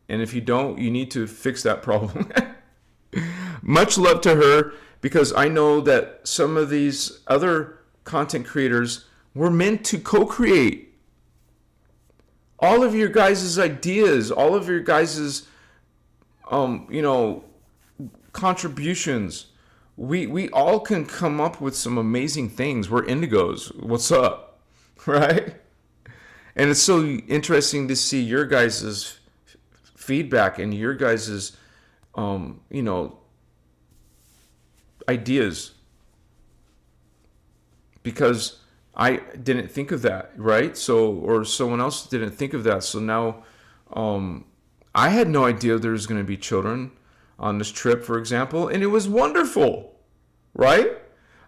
And if you don't, you need to fix that problem. Much love to her, because I know that some of these other content creators were meant to co-create. All of your guys' ideas, all of your guys' contributions, we all can come up with some amazing things. We're indigos. What's up? Right? And it's so interesting to see your guys' feedback and your guys' ideas, because I didn't think of that, right? So, or someone else didn't think of that. So now I had no idea there was going to be children on this trip, for example, and it was wonderful, right?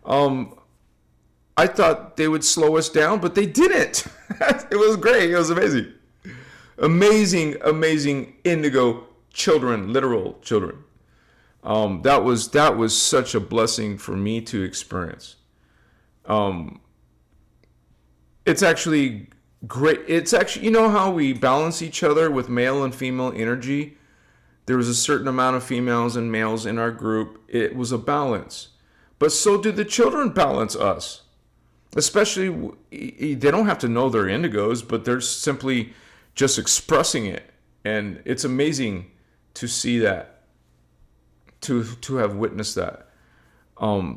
I thought they would slow us down, but they didn't. It was great. It was amazing. Amazing indigo children, literal children. That was such a blessing for me to experience. It's actually great. It's actually, how we balance each other with male and female energy? There was a certain amount of females and males in our group. It was a balance. But so do the children balance us. Especially, they don't have to know they're indigos, but they're simply just expressing it. And it's amazing to see that, to have witnessed that.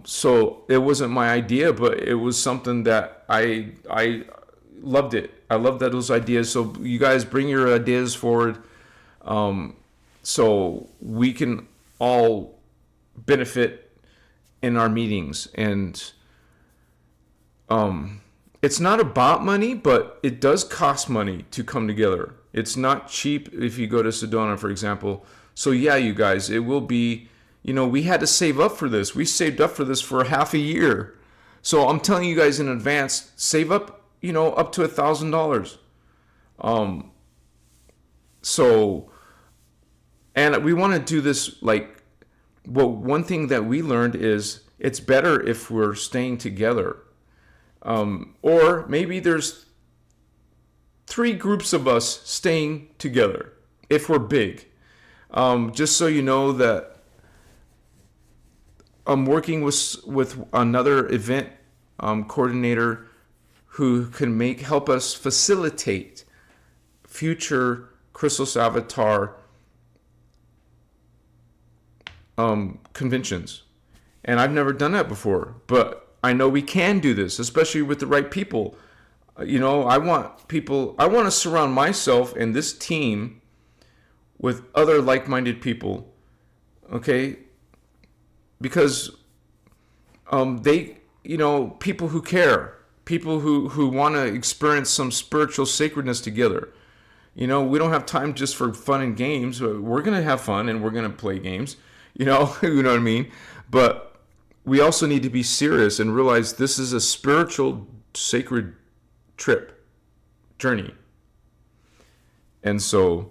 So it wasn't my idea, but it was something that I loved it. I love those ideas. So you guys bring your ideas forward, so we can all benefit in our meetings. And it's not about money, but it does cost money to come together. It's not cheap if you go to Sedona, for example. So yeah, you guys, it will be, we had to save up for this. We saved up for this for half a year. So I'm telling you guys in advance, save up, up to $1,000. So, and we want to do this one thing that we learned is it's better if we're staying together. Or maybe there's 3 groups of us staying together if we're big. Just so you know that I'm working with another event coordinator who can help us facilitate future Christos Avatar conventions. And I've never done that before, but I know we can do this, especially with the right people. I want to surround myself and this team with other like-minded people, okay? Because people who care, people who want to experience some spiritual sacredness together. We don't have time just for fun and games. We're going to have fun and we're going to play games, you know what I mean? But we also need to be serious and realize this is a spiritual, sacred journey. And so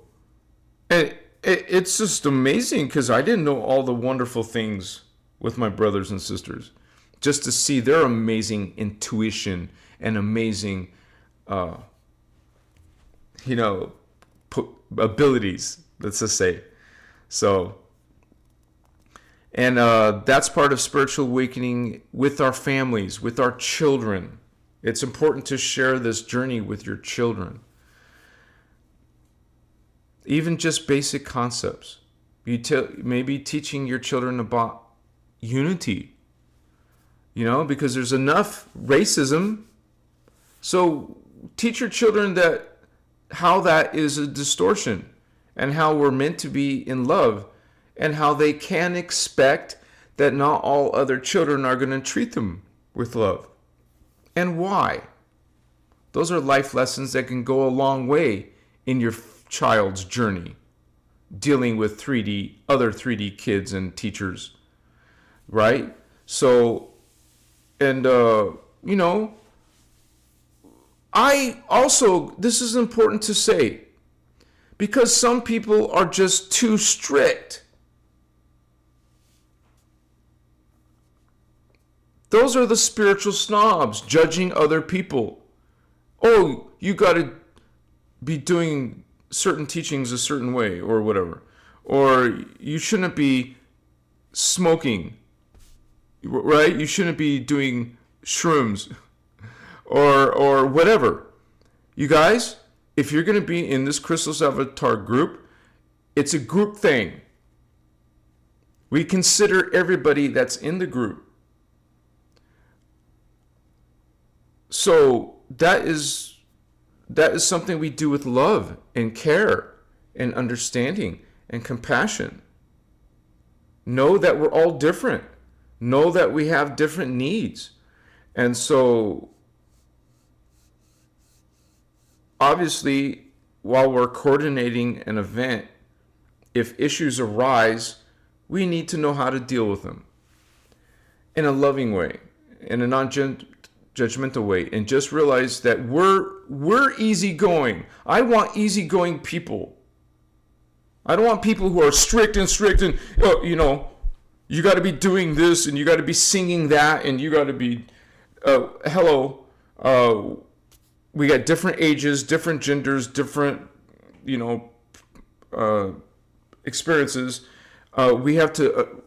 it's just amazing because I didn't know all the wonderful things with my brothers and sisters. Just to see their amazing intuition and amazing, abilities, let's just say. So, and that's part of spiritual awakening with our families, with our children. It's important to share this journey with your children. Even just basic concepts. Maybe teaching your children about unity. Because there's enough racism. So teach your children how that is a distortion, and how we're meant to be in love, and how they can expect that not all other children are going to treat them with love. And why? Those are life lessons that can go a long way in your child's journey, dealing with other 3D kids and teachers, right? So, and I also, this is important to say, because some people are just too strict. Those are the spiritual snobs, judging other people. Oh, you got to be doing certain teachings a certain way, or whatever. Or you shouldn't be smoking, right? You shouldn't be doing shrooms, or whatever. You guys, if you're going to be in this Christos Avatar group, it's a group thing. We consider everybody that's in the group. So that is something we do with love and care and understanding and compassion. Know that we're all different. Know that we have different needs. And so, obviously, while we're coordinating an event, if issues arise, we need to know how to deal with them in a loving way, in a non-judgmental way, and just realize that we're easygoing. I want easygoing people. I don't want people who are strict and you got to be doing this, and you got to be singing that, and you got to be we got different ages, different genders, different experiences. We have to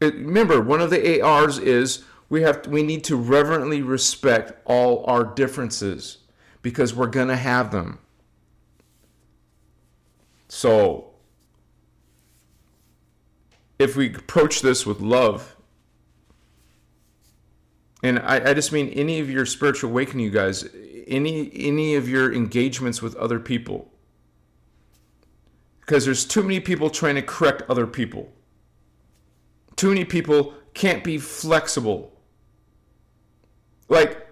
remember, one of the ARs is we need to reverently respect all our differences, because we're going to have them. So if we approach this with love, and I just mean any of your spiritual awakening, you guys, any of your engagements with other people, because there's too many people trying to correct other people. Too many people can't be flexible. Like,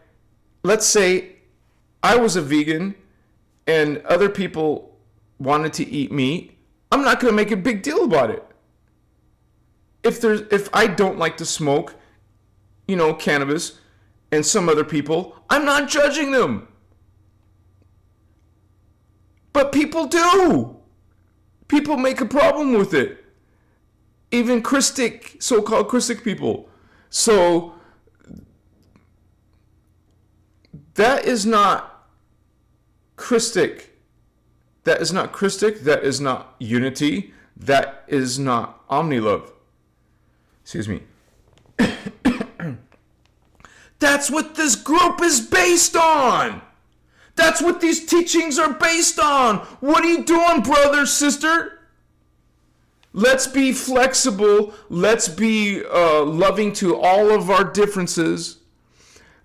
let's say I was a vegan and other people wanted to eat meat. I'm not going to make a big deal about it. If I don't like to smoke, cannabis, and some other people, I'm not judging them. But people do. People make a problem with it. Even so-called Christic people. So that is not Christic. That is not Christic. That is not unity. That is not omni-love. Excuse me. That's what this group is based on. That's what these teachings are based on. What are you doing, brother, sister? Let's be flexible. Let's be loving to all of our differences.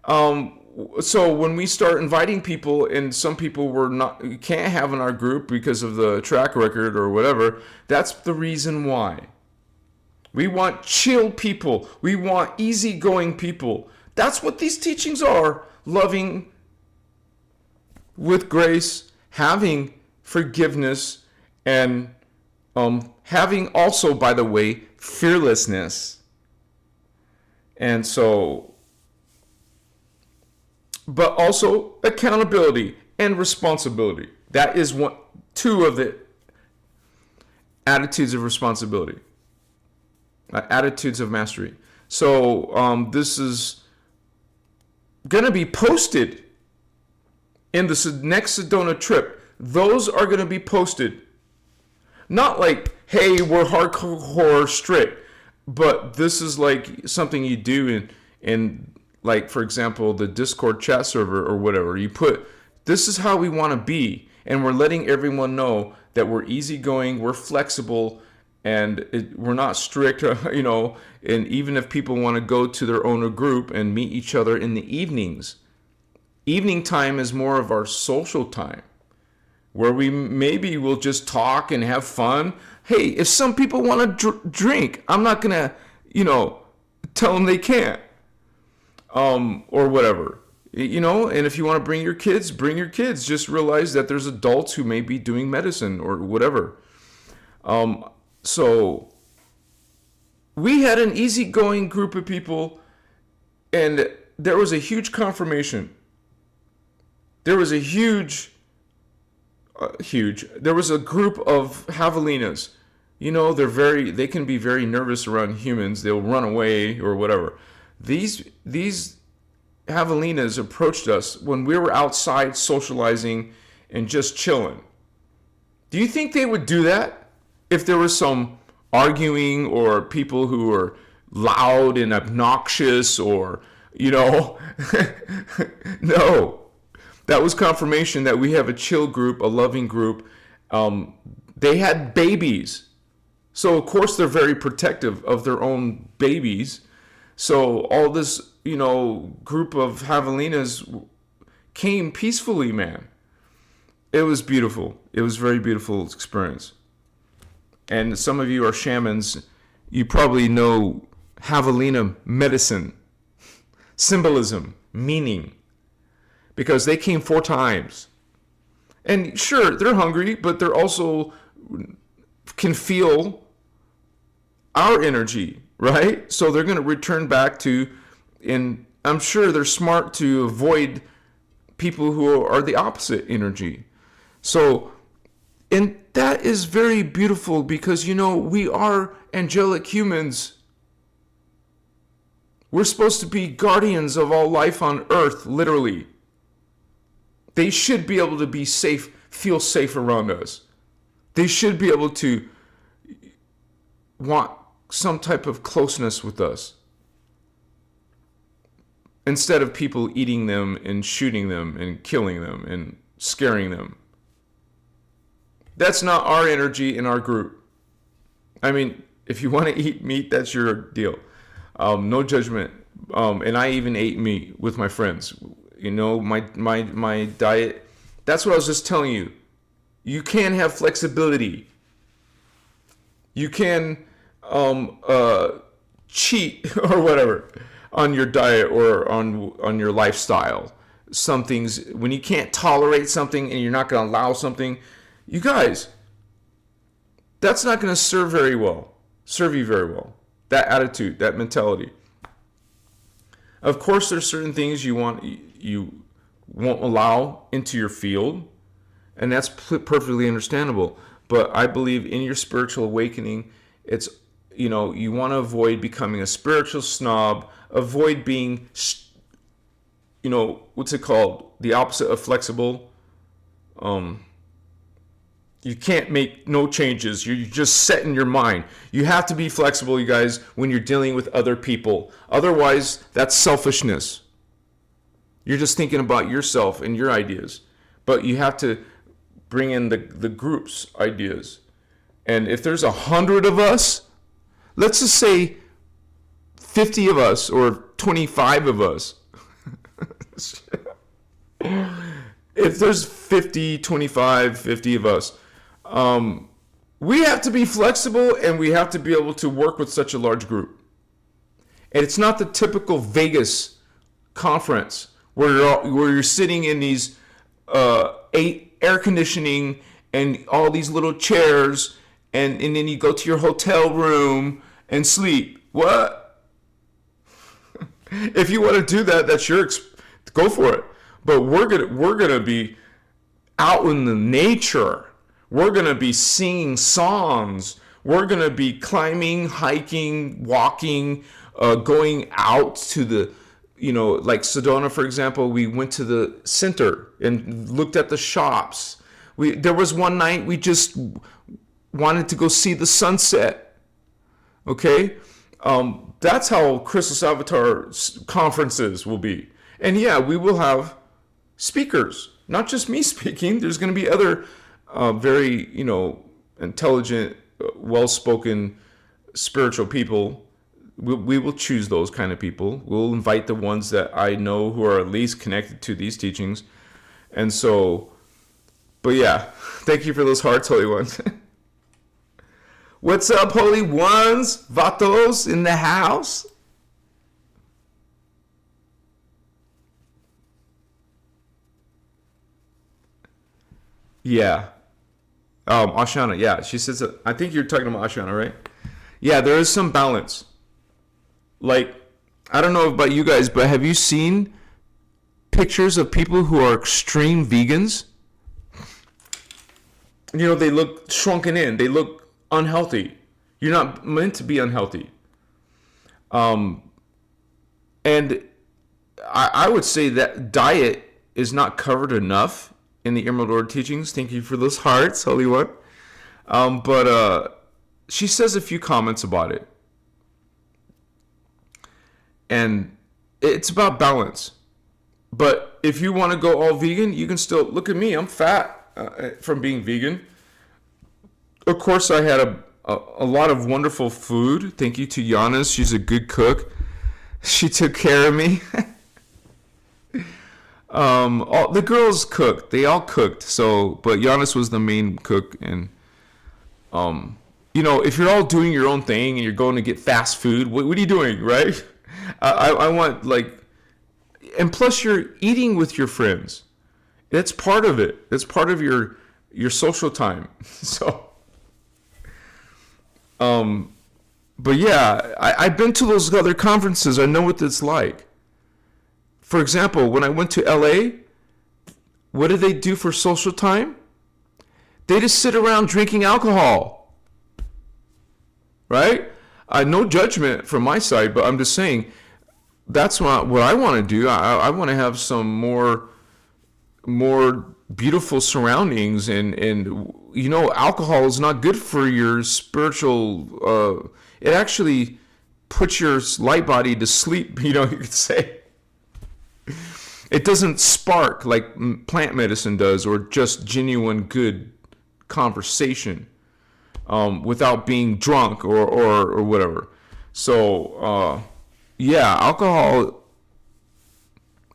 So when we start inviting people, and some people we can't have in our group because of the track record or whatever, that's the reason why. We want chill people. We want easygoing people. That's what these teachings are. Loving with grace, having forgiveness, and having also, by the way, fearlessness. And so, but also accountability. and responsibility. That is two of the attitudes of responsibility, attitudes of mastery. So this is going to be posted in the next Sedona trip. Those are going to be posted. Not like, hey, we're hardcore strict, but this is like something you do in like, for example, the Discord chat server or whatever. You put, this is how we want to be, and we're letting everyone know that we're easygoing, we're flexible, and we're not strict, you know. And even if people want to go to their own group and meet each other in the evenings, evening time is more of our social time, where we maybe will just talk and have fun. Hey, if some people want to drink, I'm not going to, you know, tell them they can't, or whatever, you know. And if you want to bring your kids, bring your kids. Just realize that there's adults who may be doing medicine or whatever. So we had an easygoing group of people, and there was a huge confirmation. There was a there was a group of javelinas. You know, they can be very nervous around humans. They'll run away or whatever. These javelinas approached us when we were outside socializing and just chilling. Do you think they would do that if there was some arguing or people who were loud and obnoxious or, you know? No. That was confirmation that we have a chill group, a loving group. They had babies. So, of course, they're very protective of their own babies. So all this, you know, group of javelinas came peacefully, man. It was beautiful. It was a very beautiful experience. And some of you are shamans. You probably know javelina medicine, symbolism, meaning, because they came 4 times. And sure, they're hungry, but they're also can feel our energy, right? So they're going to return back to, and I'm sure they're smart to avoid people who are the opposite energy. So, and that is very beautiful because, you know, we are angelic humans. We're supposed to be guardians of all life on earth, literally. They should be able to be safe, feel safe around us. They should be able to want some type of closeness with us, instead of people eating them and shooting them and killing them and scaring them. That's not our energy in our group. I mean, if you want to eat meat, that's your deal. No judgment. And I even ate meat with my friends. You know, my diet. That's what I was just telling you. You can have flexibility. You can cheat or whatever on your diet or on your lifestyle. Some things, when you can't tolerate something and you're not going to allow something, you guys, that's not going to serve you very well. That attitude, that mentality. Of course, there's certain things you won't allow into your field, and that's perfectly understandable. But I believe in your spiritual awakening, it's, you know, you want to avoid becoming a spiritual snob, avoid being, you know, what's it called? The opposite of flexible. You can't make no changes. You're just set in your mind. You have to be flexible, you guys, when you're dealing with other people. Otherwise, that's selfishness. You're just thinking about yourself and your ideas. But you have to bring in the group's ideas. And if there's 100 of us, let's just say 50 of us or 25 of us. If there's 50, 25, 50 of us, we have to be flexible and we have to be able to work with such a large group. And it's not the typical Vegas conference where you're sitting in these 8 air conditioning and all these little chairs, and then you go to your hotel room and sleep. What? If you want to do that, that's your go for it. But we're gonna be out in the nature. We're going to be singing songs. We're going to be climbing, hiking, walking, going out to the, like Sedona, for example. We went to the center and looked at the shops. There was one night we just wanted to go see the sunset. Okay? That's how Christos Avatar conferences will be. And yeah, we will have speakers, not just me speaking. There's going to be other very, intelligent, well-spoken, spiritual people. We will choose those kind of people. We'll invite the ones that I know who are at least connected to these teachings. And so, but yeah, thank you for those hearts, Holy Ones. What's up, Holy Ones? Vatos in the house? Yeah. Ashana, yeah. She says, I think you're talking about Ashana, right? Yeah, there is some balance. Like, I don't know about you guys, but have you seen pictures of people who are extreme vegans? They look shrunken in. They look unhealthy. You're not meant to be unhealthy. And I would say that diet is not covered enough in the Emerald Order teachings. Thank you for those hearts, Holy One. But she says a few comments about it. And it's about balance. But if you want to go all vegan, you can still, look at me, I'm fat from being vegan. Of course, I had a lot of wonderful food. Thank you to Giannis. She's a good cook. She took care of me. The girls cooked. They all cooked. But Giannis was the main cook. And, if you're all doing your own thing and you're going to get fast food, what are you doing, right? I want, and plus you're eating with your friends. That's part of it. That's part of your social time. So, but yeah, I've been to those other conferences. I know what it's like. For example, when I went to LA, what did they do for social time? They just sit around drinking alcohol. Right? No judgment from my side, but I'm just saying that's what I want to do. I want to have some more beautiful surroundings, and alcohol is not good for your spiritual. It actually puts your light body to sleep. You could say it doesn't spark like plant medicine does, or just genuine good conversation. Without being drunk or whatever. So, alcohol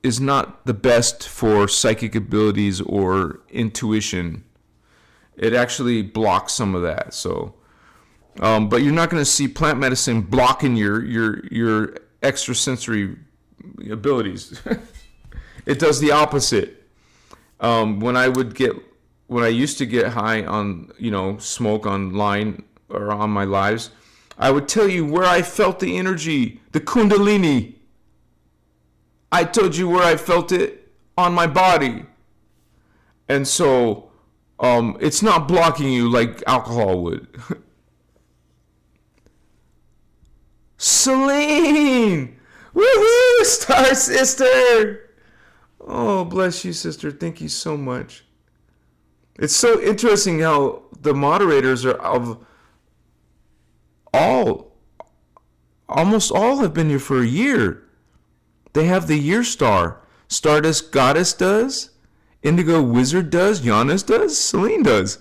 is not the best for psychic abilities or intuition. It actually blocks some of that. So, but you're not going to see plant medicine blocking your extrasensory abilities. It does the opposite. When I used to get high on, smoke online or on my lives, I would tell you where I felt the energy, the kundalini. I told you where I felt it on my body. And so, it's not blocking you like alcohol would. Celine! Woohoo! Star Sister! Oh, bless you, sister. Thank you so much. It's so interesting how the moderators are almost all have been here for a year. They have the year star. Stardust Goddess does. Indigo Wizard does. Giannis does. Celine does.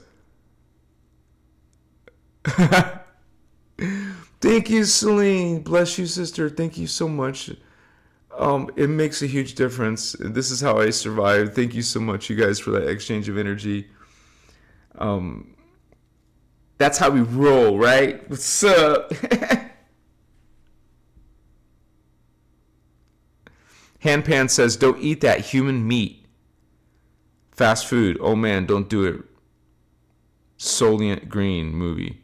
Thank you, Celine. Bless you, sister. Thank you so much. It makes a huge difference. This is how I survived. Thank you so much, you guys, for that exchange of energy. That's how we roll, right? What's up? Handpan says, don't eat that human meat. Fast food. Oh man, don't do it. Solient Green movie.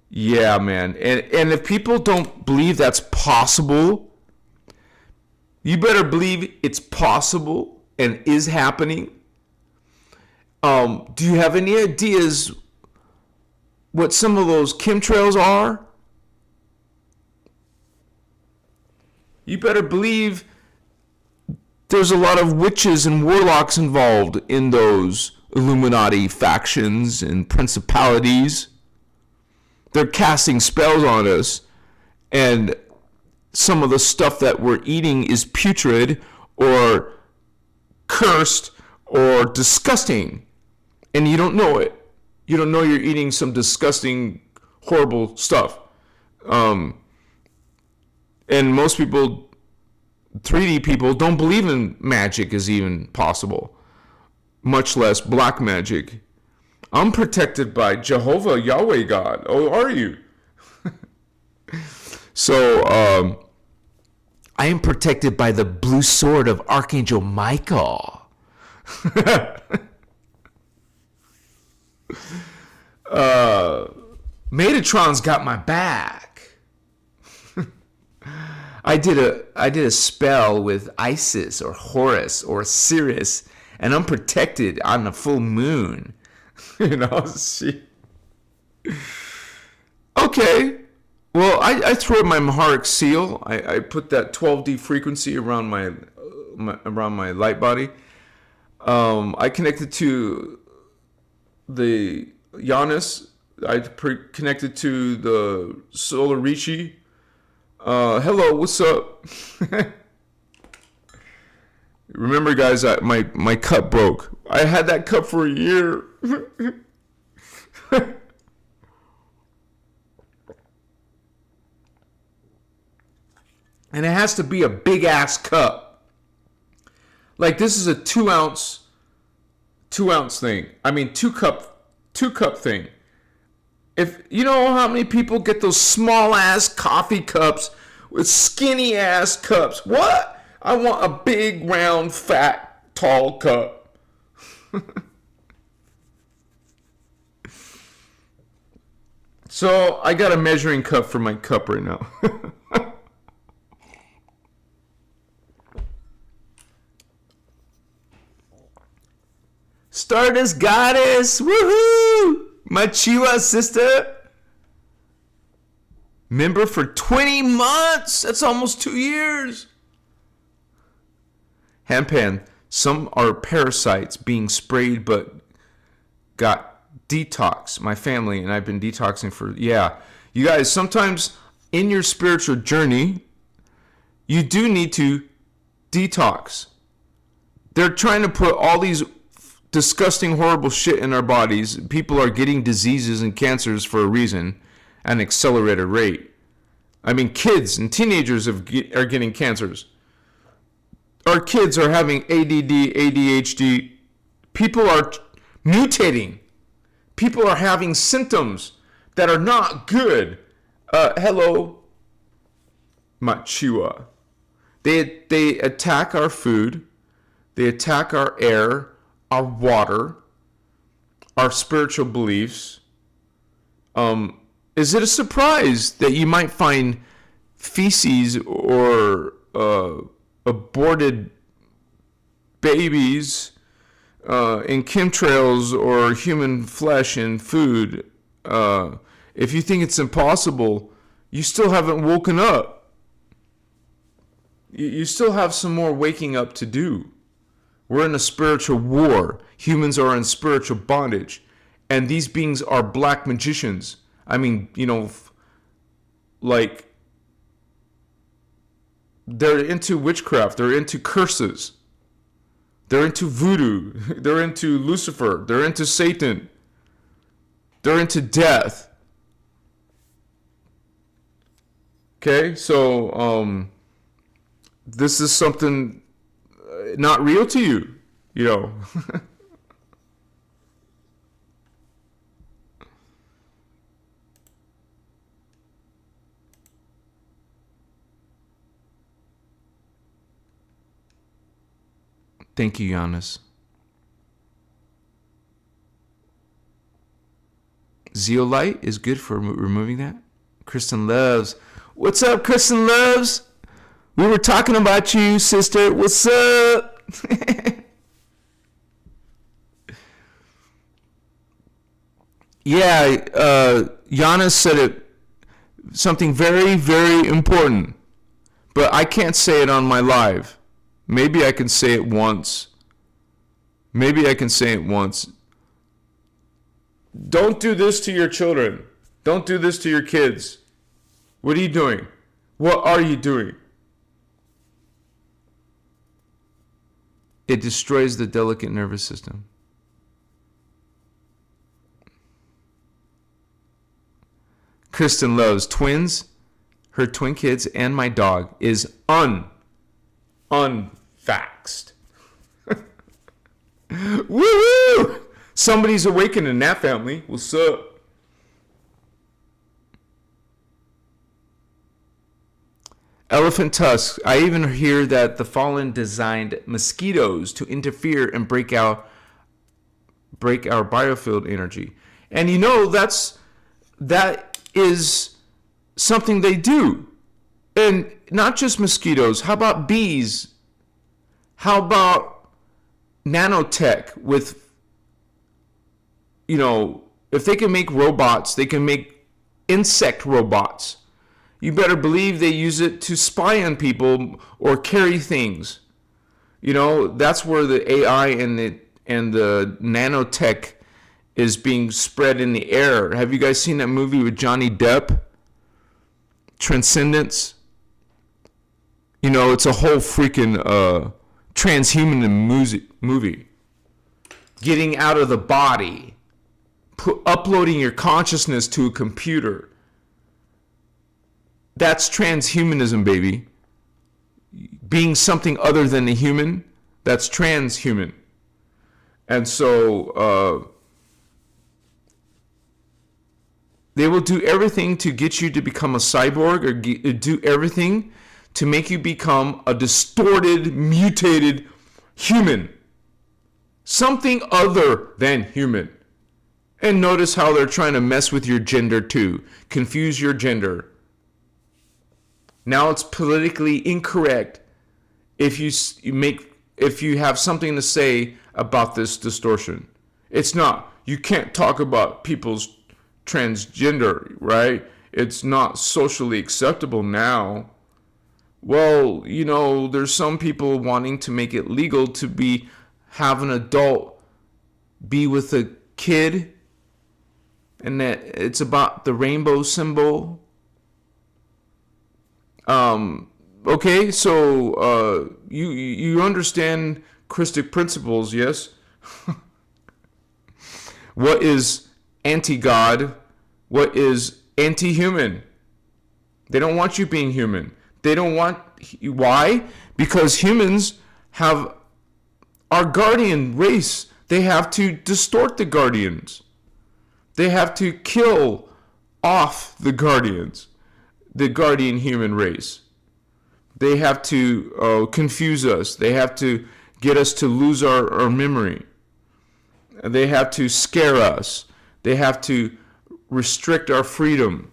Yeah, man. And if people don't believe that's possible, you better believe it's possible and is happening. Do you have any ideas what some of those chemtrails are? You better believe there's a lot of witches and warlocks involved in those Illuminati factions and principalities. They're casting spells on us, and some of the stuff that we're eating is putrid or cursed or disgusting, and you don't know it. You don't know you're eating some disgusting, horrible stuff. And most people, 3D people, don't believe in magic is even possible, much less black magic. I'm protected by Jehovah, Yahweh God. Oh, are you? So, I am protected by the blue sword of Archangel Michael. Metatron's got my back. I did a spell with Isis or Horus or Sirius, and I'm protected on the full moon. Okay. Well, I threw up my Maharic seal. I put that 12D frequency around my light body. I connected to the Janus. I connected to the Solar Ricci. Hello, what's up? Remember, guys, my cup broke. I had that cup for a year. And it has to be a big ass cup. Like, this is a 2 ounce thing. I mean, two cup thing. If you know how many people get those small ass coffee cups with skinny ass cups. What? I want a big, round, fat, tall cup. So I got a measuring cup for my cup right now. Stardust Goddess, woohoo! My Chihuahua sister. Member for 20 months. That's almost 2 years. Handpan, some are parasites being sprayed but got detox. My family and I've been detoxing for, yeah. You guys, sometimes in your spiritual journey, you do need to detox. They're trying to put all these disgusting, horrible shit in our bodies. People are getting diseases and cancers for a reason, at an accelerated rate. I mean, kids and teenagers are getting cancers. Our kids are having ADD, ADHD. People are mutating. People are having symptoms that are not good. Hello, Machua. They attack our food. They attack our air, our water, our spiritual beliefs. Is it a surprise that you might find feces or aborted babies in chemtrails or human flesh in food? If you think it's impossible, you still haven't woken up. You still have some more waking up to do. We're in a spiritual war. Humans are in spiritual bondage. And these beings are black magicians. I mean, like, they're into witchcraft. They're into curses. They're into voodoo. They're into Lucifer. They're into Satan. They're into death. Okay, so this is something not real to you, Thank you, Giannis. Zeolite is good for removing that. Kristen Loves. What's up, Kristen Loves? We were talking about you, sister. What's up? Yeah, Giannis said it, something very, very important, but I can't say it on my live. Maybe I can say it once. Maybe I can say it once. Don't do this to your children. Don't do this to your kids. What are you doing? What are you doing? It destroys the delicate nervous system. Kristen loves twins, her twin kids, and my dog is unfaxed. Woo-hoo! Somebody's awakened in that family. What's up? Elephant tusks. I even hear that the fallen designed mosquitoes to interfere and break our biofield energy. And you know that is something they do. And not just mosquitoes. How about bees? How about nanotech with, if they can make robots, they can make insect robots. You better believe they use it to spy on people or carry things. That's where the AI and the nanotech is being spread in the air. Have you guys seen that movie with Johnny Depp? Transcendence? It's a whole freaking transhuman movie. Getting out of the body. Uploading your consciousness to a computer. That's transhumanism, baby. Being something other than a human, that's transhuman. And so they will do everything to get you to become a cyborg, or do everything to make you become a distorted, mutated human. Something other than human. And notice how they're trying to mess with your gender too. Confuse your gender. Now it's politically incorrect if you have something to say about this distortion. It's not. You can't talk about people's transgender, right? It's not socially acceptable now. Well, there's some people wanting to make it legal to have an adult be with a kid, and that it's about the rainbow symbol. Okay, so you understand Christic principles, yes? What is anti-God? What is anti-human? They don't want you being human. They don't want... Why? Because humans have our guardian race. They have to distort the guardians. They have to kill off the guardians. The guardian human race. They have to confuse us. They have to get us to lose our memory. They have to scare us. They have to restrict our freedom.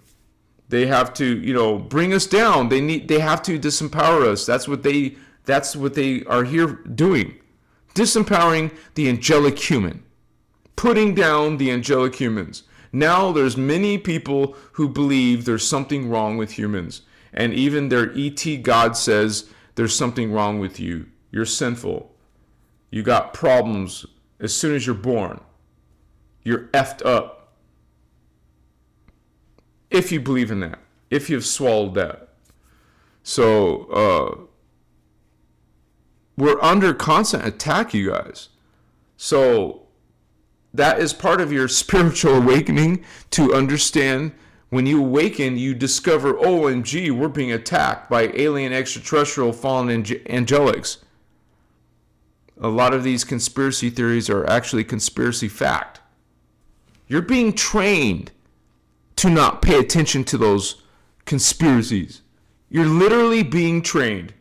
They have to, bring us down. They have to disempower us. That's what they are here doing. Disempowering the angelic human. Putting down the angelic humans. Now there's many people who believe there's something wrong with humans. And even their ET God says there's something wrong with you. You're sinful. You got problems as soon as you're born. You're effed up. If you believe in that. If you've swallowed that. So, we're under constant attack, you guys. So, that is part of your spiritual awakening, to understand when you awaken, you discover, OMG, we're being attacked by alien extraterrestrial fallen angelics. A lot of these conspiracy theories are actually conspiracy fact. You're being trained to not pay attention to those conspiracies. You're literally being trained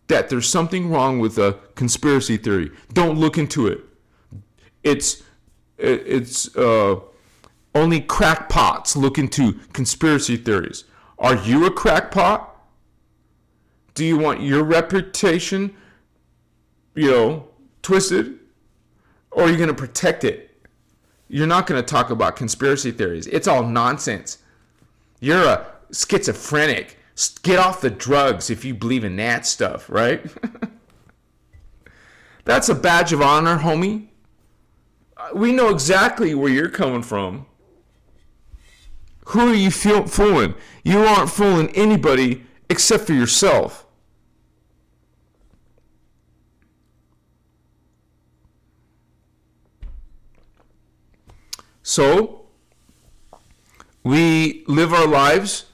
that there's something wrong with a conspiracy theory. Don't look into it. It's only crackpots look into conspiracy theories. Are you a crackpot? Do you want your reputation, twisted? Or are you going to protect it? You're not going to talk about conspiracy theories. It's all nonsense. You're a schizophrenic. Get off the drugs if you believe in that stuff, right? That's a badge of honor, homie. We know exactly where you're coming from. Who are you fooling? You aren't fooling anybody except for yourself. So, we live our lives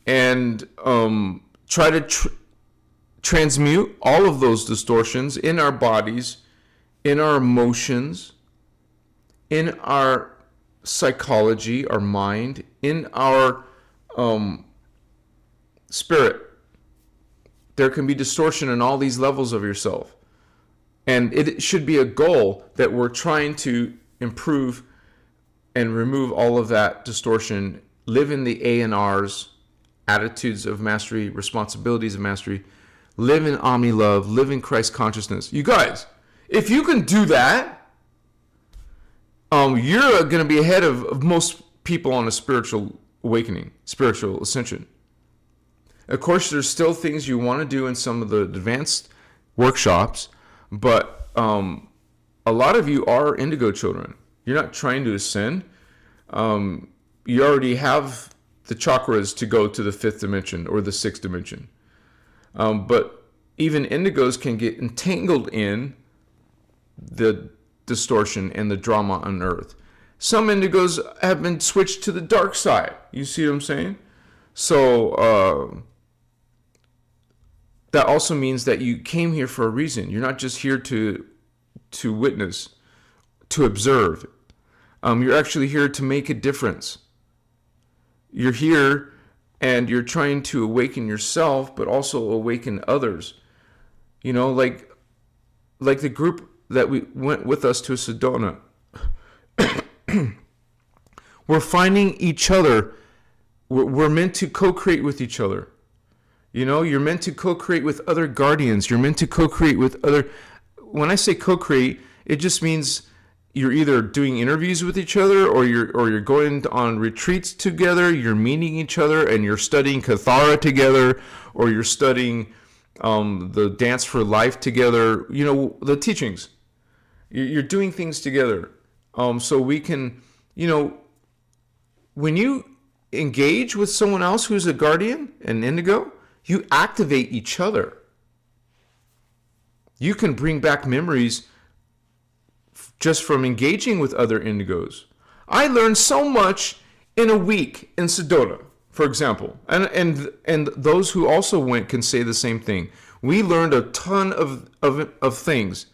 and try to transmute all of those distortions in our bodies, in our emotions, in our psychology, our mind, in our spirit. There can be distortion in all these levels of yourself. And it should be a goal that we're trying to improve and remove all of that distortion, live in the A&Rs, attitudes of mastery, responsibilities of mastery, live in omni-love, live in Christ consciousness. You guys, if you can do that, you're going to be ahead of most people on a spiritual awakening, spiritual ascension. Of course, there's still things you want to do in some of the advanced workshops, but a lot of you are indigo children. You're not trying to ascend. You already have the chakras to go to the 5th dimension or the 6th dimension. But even indigos can get entangled in the distortion and the drama on earth. Some indigos have been switched to the dark side. You see what I'm saying? So that also means that you came here for a reason. You're not just here to witness, to observe. You're actually here to make a difference. You're here and you're trying to awaken yourself, but also awaken others. You know, like the group that we went with us to Sedona. We're finding each other. We're meant to co-create with each other. You know, you're meant to co-create with other guardians. You're meant to co-create with other... When I say co-create, it just means you're either doing interviews with each other or you're going on retreats together, you're meeting each other and you're studying Kathara together, or you're studying the Dance for Life together, you know, the teachings. You're doing things together. So we can, you know, when you engage with someone else who's a guardian, an indigo, you activate each other. You can bring back memories just from engaging with other indigos. I learned so much in a week in Sedona, for example. And those who also went can say the same thing. We learned a ton of things.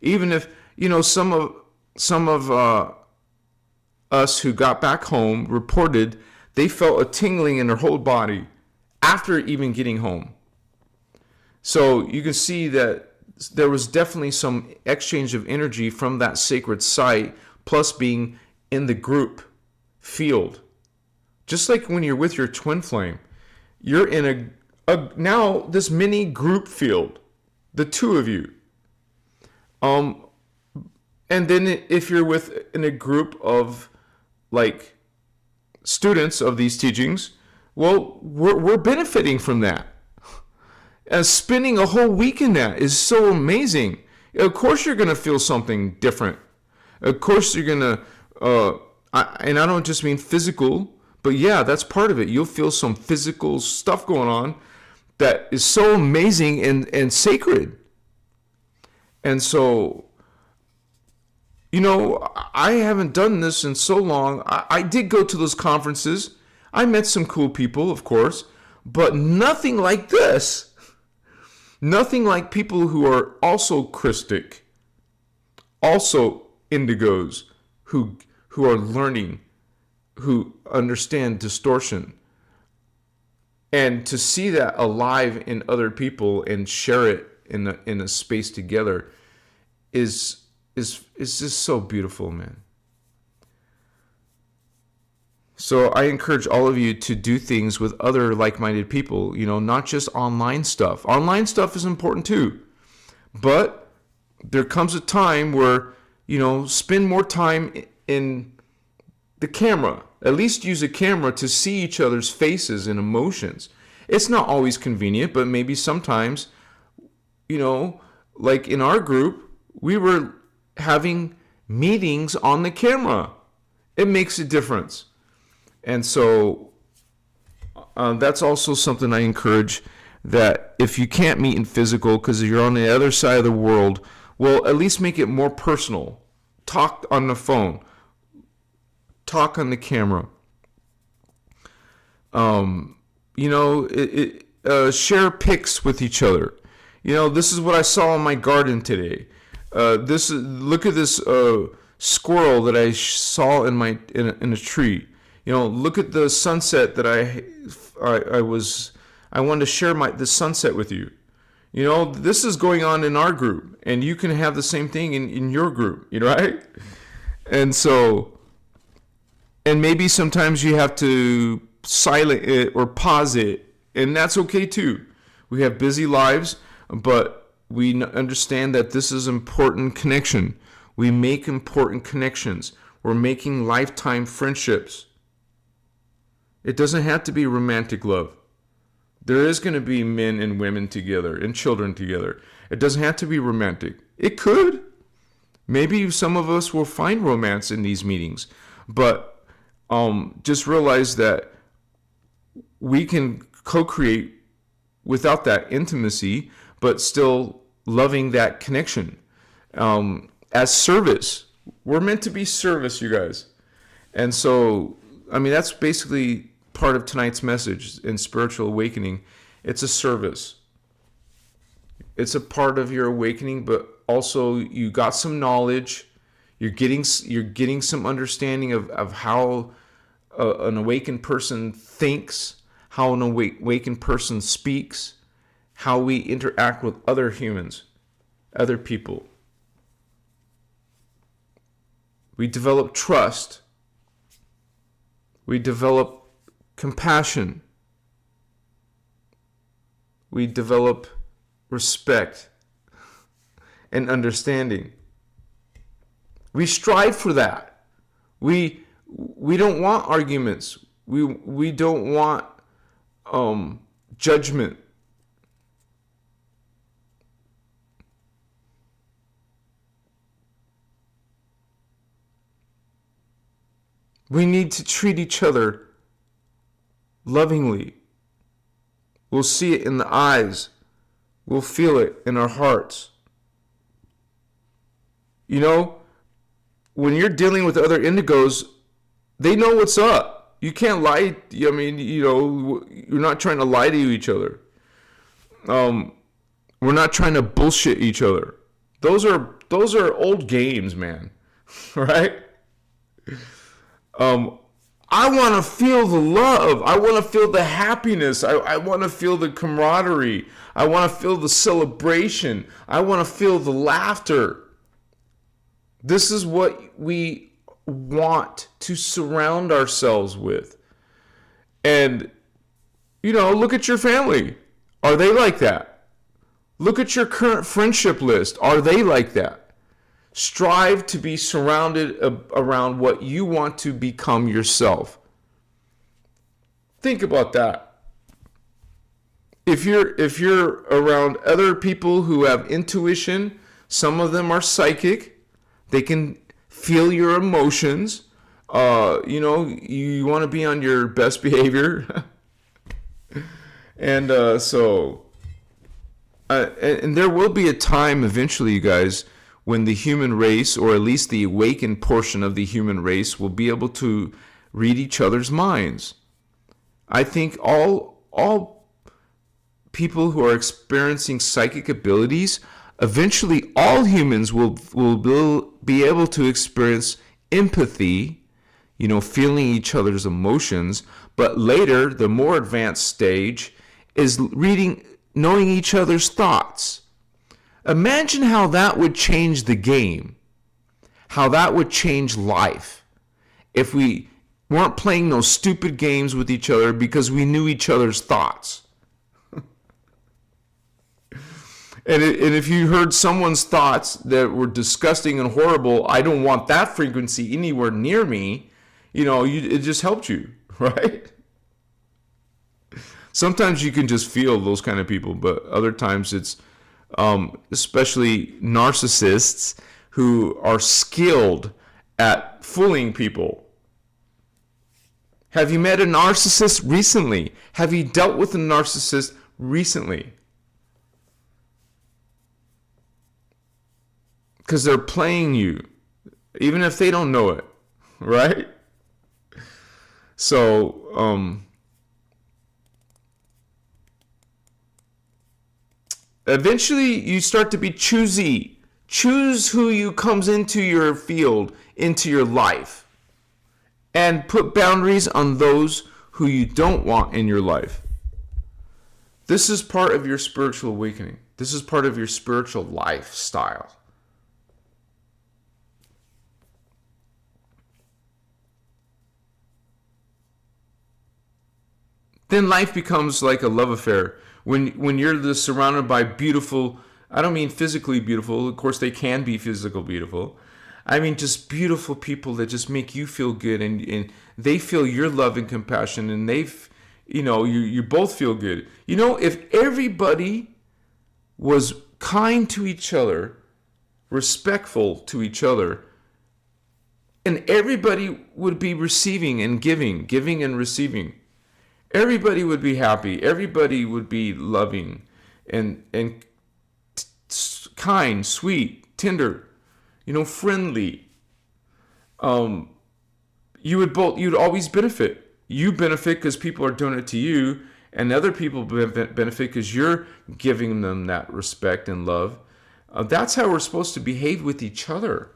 Even if, you know, some of us who got back home reported they felt a tingling in their whole body after even getting home. So you can see that there was definitely some exchange of energy from that sacred site, plus being in the group field. Just like when you're with your twin flame, you're in a now this mini group field, the two of you. And then if you're in a group of like students of these teachings, well, we're benefiting from that. And spending a whole week in that is so amazing. Of course you're going to feel something different. Of course you're going to, and I don't just mean physical, but yeah, that's part of it. You'll feel some physical stuff going on that is so amazing and sacred. And so, you know, I haven't done this in so long. I did go to those conferences. I met some cool people, of course, but nothing like this. Nothing like people who are also Christic, also indigos, who are learning, who understand distortion. And to see that alive in other people and share it in a space together is just so beautiful, man. So I encourage all of you to do things with other like-minded people, you know, not just online stuff. Online stuff is important too. But there comes a time where, you know, spend more time in the camera. At least use a camera to see each other's faces and emotions. It's not always convenient, but maybe sometimes, like in our group, we were having meetings on the camera. It makes a difference. And so that's also something I encourage, that if you can't meet in physical because you're on the other side of the world, well, at least make it more personal. Talk on the phone. Talk on the camera. Share pics with each other. This is what I saw in my garden today. Look at this squirrel that I saw in a tree. Look at the sunset that I wanted to share the sunset with you. This is going on in our group, and you can have the same thing in your group, right? And so, and maybe sometimes you have to silent it or pause it, and that's okay too. We have busy lives, but we understand that this is important connection. We make important connections. We're making lifetime friendships. It doesn't have to be romantic love. There is going to be men and women together and children together. It doesn't have to be romantic. It could. Maybe some of us will find romance in these meetings, but just realize that we can co-create without that intimacy, but still loving that connection. As service. We're meant to be service, you guys. And so, that's basically part of tonight's message in Spiritual Awakening. It's a service. It's a part of your awakening, but also you got some knowledge. You're getting some understanding of how an awakened person thinks, how an awakened person speaks, how we interact with other humans, other people. We develop trust. We develop compassion. We develop respect and understanding. We strive for that. We don't want arguments. We don't want judgment. We need to treat each other lovingly. We'll see it in the eyes. We'll feel it in our hearts. When you're dealing with other indigos, they know what's up. You can't lie. You're not trying to lie to each other. We're not trying to bullshit each other. Those are old games, man. Right? I want to feel the love. I want to feel the happiness. I want to feel the camaraderie. I want to feel the celebration. I want to feel the laughter. This is what we want to surround ourselves with. And, look at your family. Are they like that? Look at your current friendship list. Are they like that? Strive to be surrounded around what you want to become yourself. Think about that. If you're around other people who have intuition, some of them are psychic. They can feel your emotions. You want to be on your best behavior. And and there will be a time eventually, you guys, when the human race, or at least the awakened portion of the human race, will be able to read each other's minds. I think all people who are experiencing psychic abilities, eventually all humans will be able to experience empathy, feeling each other's emotions. But later, the more advanced stage is knowing each other's thoughts. Imagine how that would change the game, how that would change life if we weren't playing those stupid games with each other because we knew each other's thoughts. And if you heard someone's thoughts that were disgusting and horrible, I don't want that frequency anywhere near me, it just helped you, right? Sometimes you can just feel those kind of people, but other times it's especially narcissists who are skilled at fooling people. Have you met a narcissist recently? Have you dealt with a narcissist recently? Because they're playing you, even if they don't know it, right? So, eventually you start to be choosy. Choose who comes into your field, into your life. And put boundaries on those who you don't want in your life. This is part of your spiritual awakening. This is part of your spiritual lifestyle. Then life becomes like a love affair. When you're surrounded by beautiful, I don't mean physically beautiful, of course they can be physical beautiful. I mean just beautiful people that just make you feel good, and they feel your love and compassion, and you both feel good. If everybody was kind to each other, respectful to each other, and everybody would be receiving and giving and receiving, everybody would be happy. Everybody would be loving and kind, sweet, tender, friendly. You'd always benefit. You benefit because people are doing it to you, and other people benefit because you're giving them that respect and love. That's how we're supposed to behave with each other.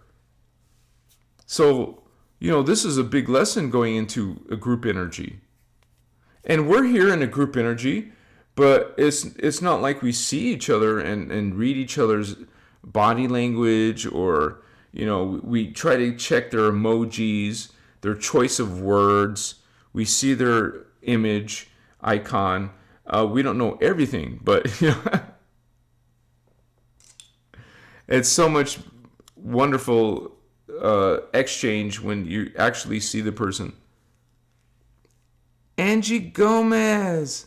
So, this is a big lesson going into a group energy. And we're here in a group energy, but it's not like we see each other and read each other's body language, or, we try to check their emojis, their choice of words. We see their image icon. We don't know everything, but it's so much wonderful exchange when you actually see the person. Angie Gomez.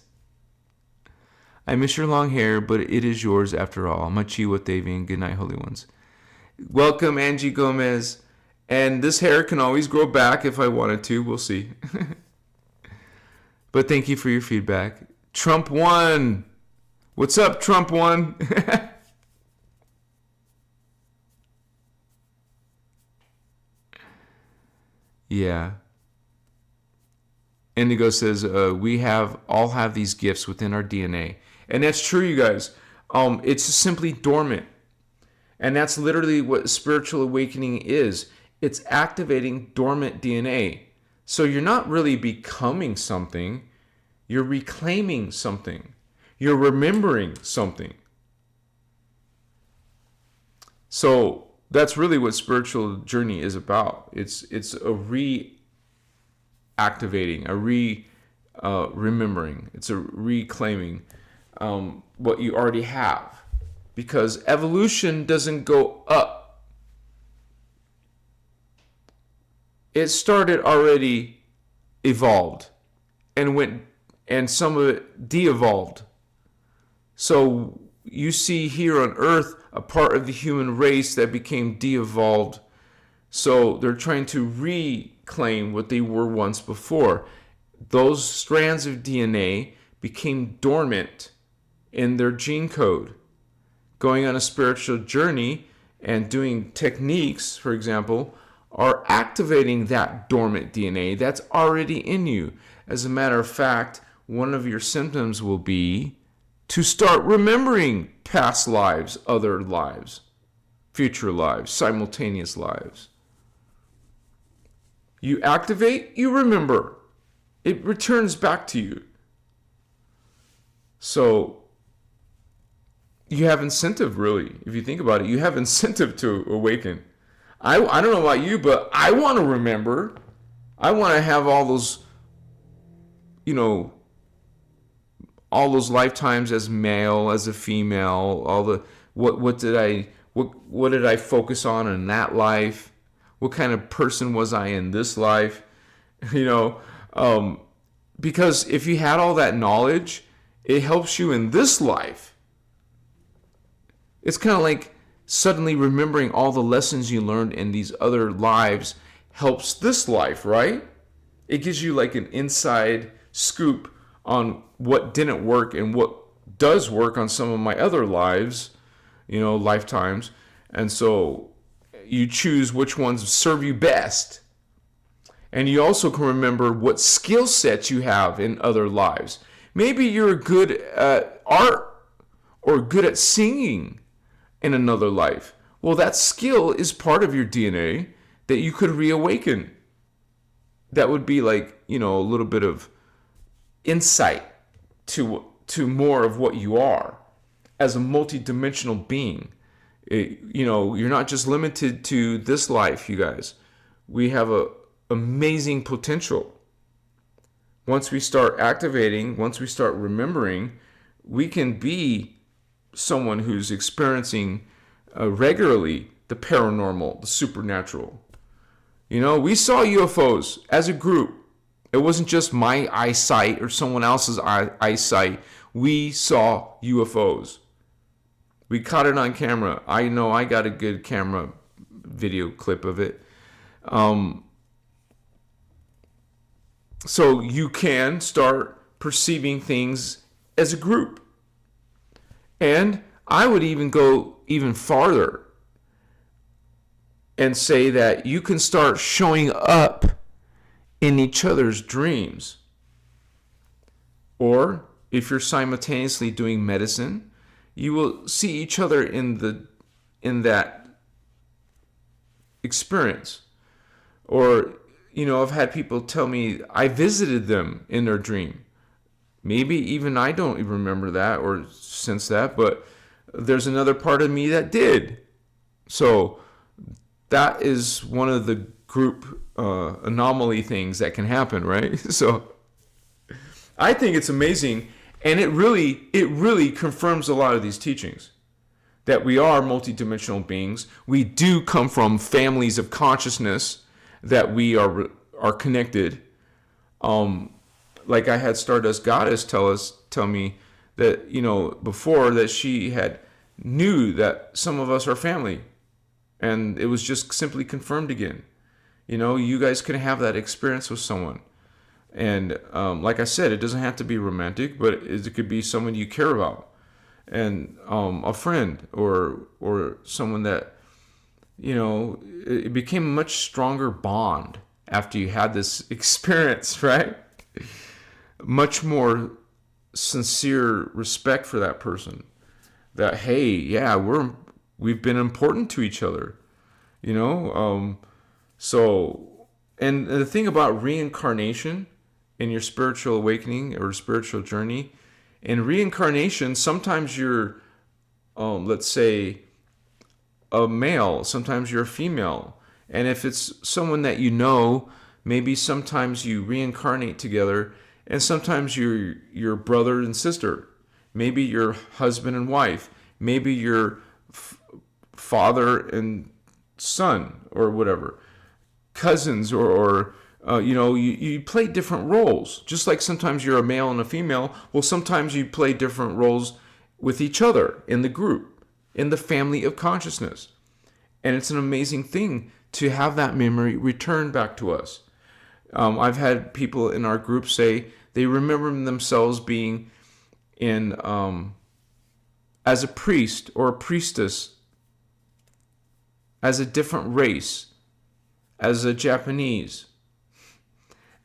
I miss your long hair, but it is yours after all. Machiwa Devi, good night, holy ones. Welcome, Angie Gomez. And this hair can always grow back if I wanted to. We'll see. But thank you for your feedback. Trump won. What's up, Trump won? Yeah. Indigo says, we all have these gifts within our DNA. And that's true, you guys. It's simply dormant. And that's literally what spiritual awakening is. It's activating dormant DNA. So you're not really becoming something. You're reclaiming something. You're remembering something. So that's really what spiritual journey is about. It's a reactivating, remembering. It's a reclaiming what you already have. Because evolution doesn't go up. It started already evolved and some of it de-evolved. So you see here on Earth a part of the human race that became de-evolved. So they're trying to reclaim what they were once before. Those strands of DNA became dormant in their gene code. Going on a spiritual journey and doing techniques, for example, are activating that dormant DNA that's already in you. As a matter of fact, one of your symptoms will be to start remembering past lives, other lives, future lives, simultaneous lives. You activate, you remember. It returns back to you. So you have incentive, really. If you think about it, you have incentive to awaken. I don't know about you, but I want to remember. I want to have all those, all those lifetimes as male, as a female, all the what did I focus on in that life? What kind of person was I in this life? You know, because if you had all that knowledge, it helps you in this life. It's kind of like suddenly remembering all the lessons you learned in these other lives helps this life, right? It gives you like an inside scoop on what didn't work and what does work on some of my other lives, lifetimes. And so you choose which ones serve you best. And you also can remember what skill sets you have in other lives. Maybe you're good at art or good at singing in another life. Well, that skill is part of your DNA that you could reawaken. That would be like, a little bit of insight to more of what you are as a multidimensional being. You're not just limited to this life, you guys. We have a amazing potential. Once we start activating, once we start remembering, we can be someone who's experiencing regularly the paranormal, the supernatural. We saw UFOs as a group. It wasn't just my eyesight or someone else's eyesight. We saw UFOs. We caught it on camera. I know I got a good camera video clip of it. So you can start perceiving things as a group. And I would even go even farther and say that you can start showing up in each other's dreams. Or if you're simultaneously doing medicine, you will see each other in that experience. Or I've had people tell me I visited them in their dream. Maybe even I don't even remember that or sense that, but there's another part of me that did. So that is one of the group anomaly things that can happen, right? So I think it's amazing, and it really confirms a lot of these teachings that we are multidimensional beings. We do come from families of consciousness, that we are connected. Like I had Stardust Goddess tell me that, before, that she knew that some of us are family. And it was just simply confirmed again. You guys can have that experience with someone. And like I said, it doesn't have to be romantic, but it could be someone you care about. And a friend or someone that, it became a much stronger bond after you had this experience, right? Much more sincere respect for that person. That, hey, yeah, we've been important to each other, So, and the thing about reincarnation in your spiritual awakening or spiritual journey, in reincarnation, sometimes you're, let's say, a male, sometimes you're a female. And if it's someone that maybe sometimes you reincarnate together, and sometimes you're brother and sister. Maybe you're husband and wife. Maybe you're father and son, or whatever. Cousins, or you play different roles. Just like sometimes you're a male and a female, well, sometimes you play different roles with each other in the group, in the family of consciousness. And it's an amazing thing to have that memory return back to us. I've had people in our group say they remember themselves being in as a priest or a priestess, as a different race, as a Japanese,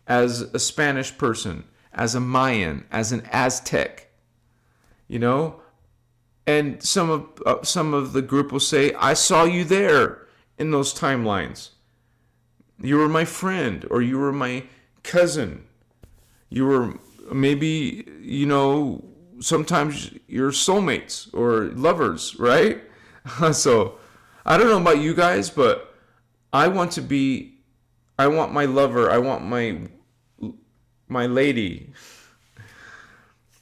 as a Spanish person, as a Mayan, as an Aztec, And some of the group will say, I saw you there in those timelines. You were my friend, or you were my cousin. You were maybe, sometimes you're soulmates or lovers, right? So I don't know about you guys, but I want my lover, I want my lady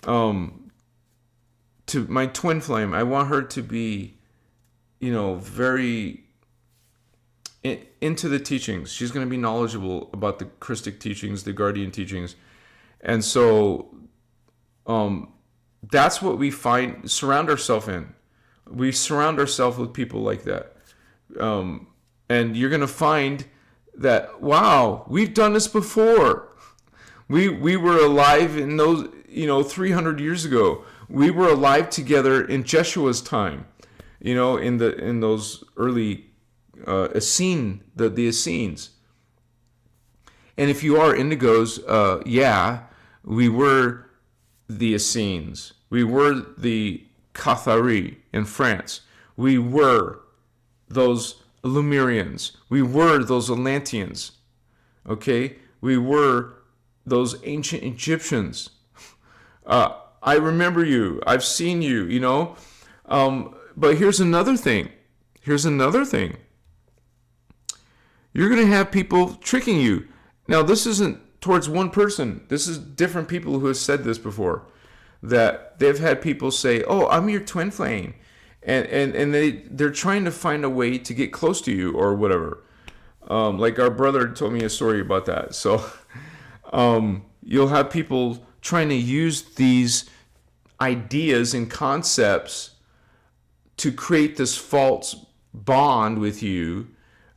to my twin flame, I want her to be, very into the teachings. She's going to be knowledgeable about the Christic teachings, the guardian teachings. And so that's what we surround ourselves in. We surround ourselves with people like that. And you're going to find that, wow, we've done this before. We were alive in those, 300 years ago. We were alive together in Jeshua's time, in those early Essene, the Essenes. And if you are indigos, we were the Essenes. We were the Cathari in France. We were those Lemurians. We were those Atlanteans. Okay? We were those ancient Egyptians. I remember you. I've seen you, But here's another thing. You're going to have people tricking you. Now, this isn't towards one person. This is different people who have said this before. That they've had people say, oh, I'm your twin flame. And they're trying to find a way to get close to you or whatever. Like our brother told me a story about that. So you'll have people trying to use these ideas and concepts to create this false bond with you.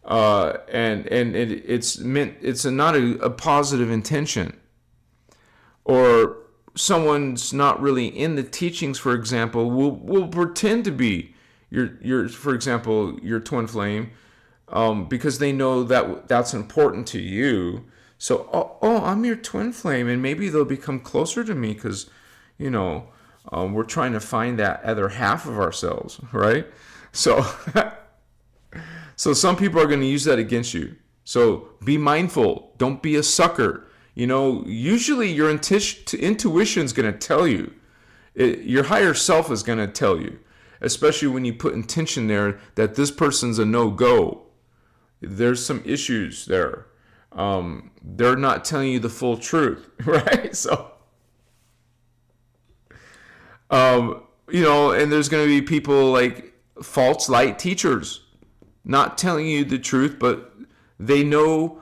It's not a positive intention. Or someone's not really in the teachings, for example, will pretend to be your for example, your twin flame, because they know that's important to you. So, I'm your twin flame, and maybe they'll become closer to me because, we're trying to find that other half of ourselves, right? So, so some people are going to use that against you. So be mindful. Don't be a sucker. Usually your intuition is going to tell you. Your higher self is going to tell you, especially when you put intention there that this person's a no-go. There's some issues there. They're not telling you the full truth, right? So, and there's going to be people like false light teachers not telling you the truth, but they know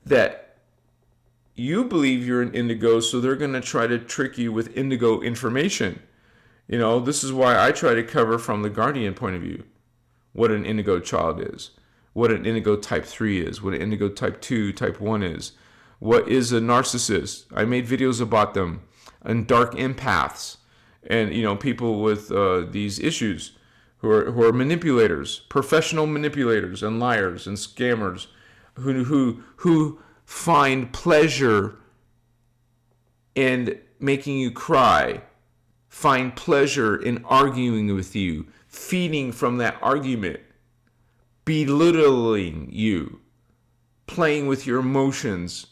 that you believe you're an indigo, so they're going to try to trick you with indigo information. This is why I try to cover from the guardian point of view what an indigo child is, what an indigo type 3 is, what an indigo type 2, type 1 is, what is a narcissist. I made videos about them, and dark empaths, and people with these issues who are manipulators, professional manipulators and liars and scammers who find pleasure in making you cry, find pleasure in arguing with you, feeding from that argument, belittling you, playing with your emotions.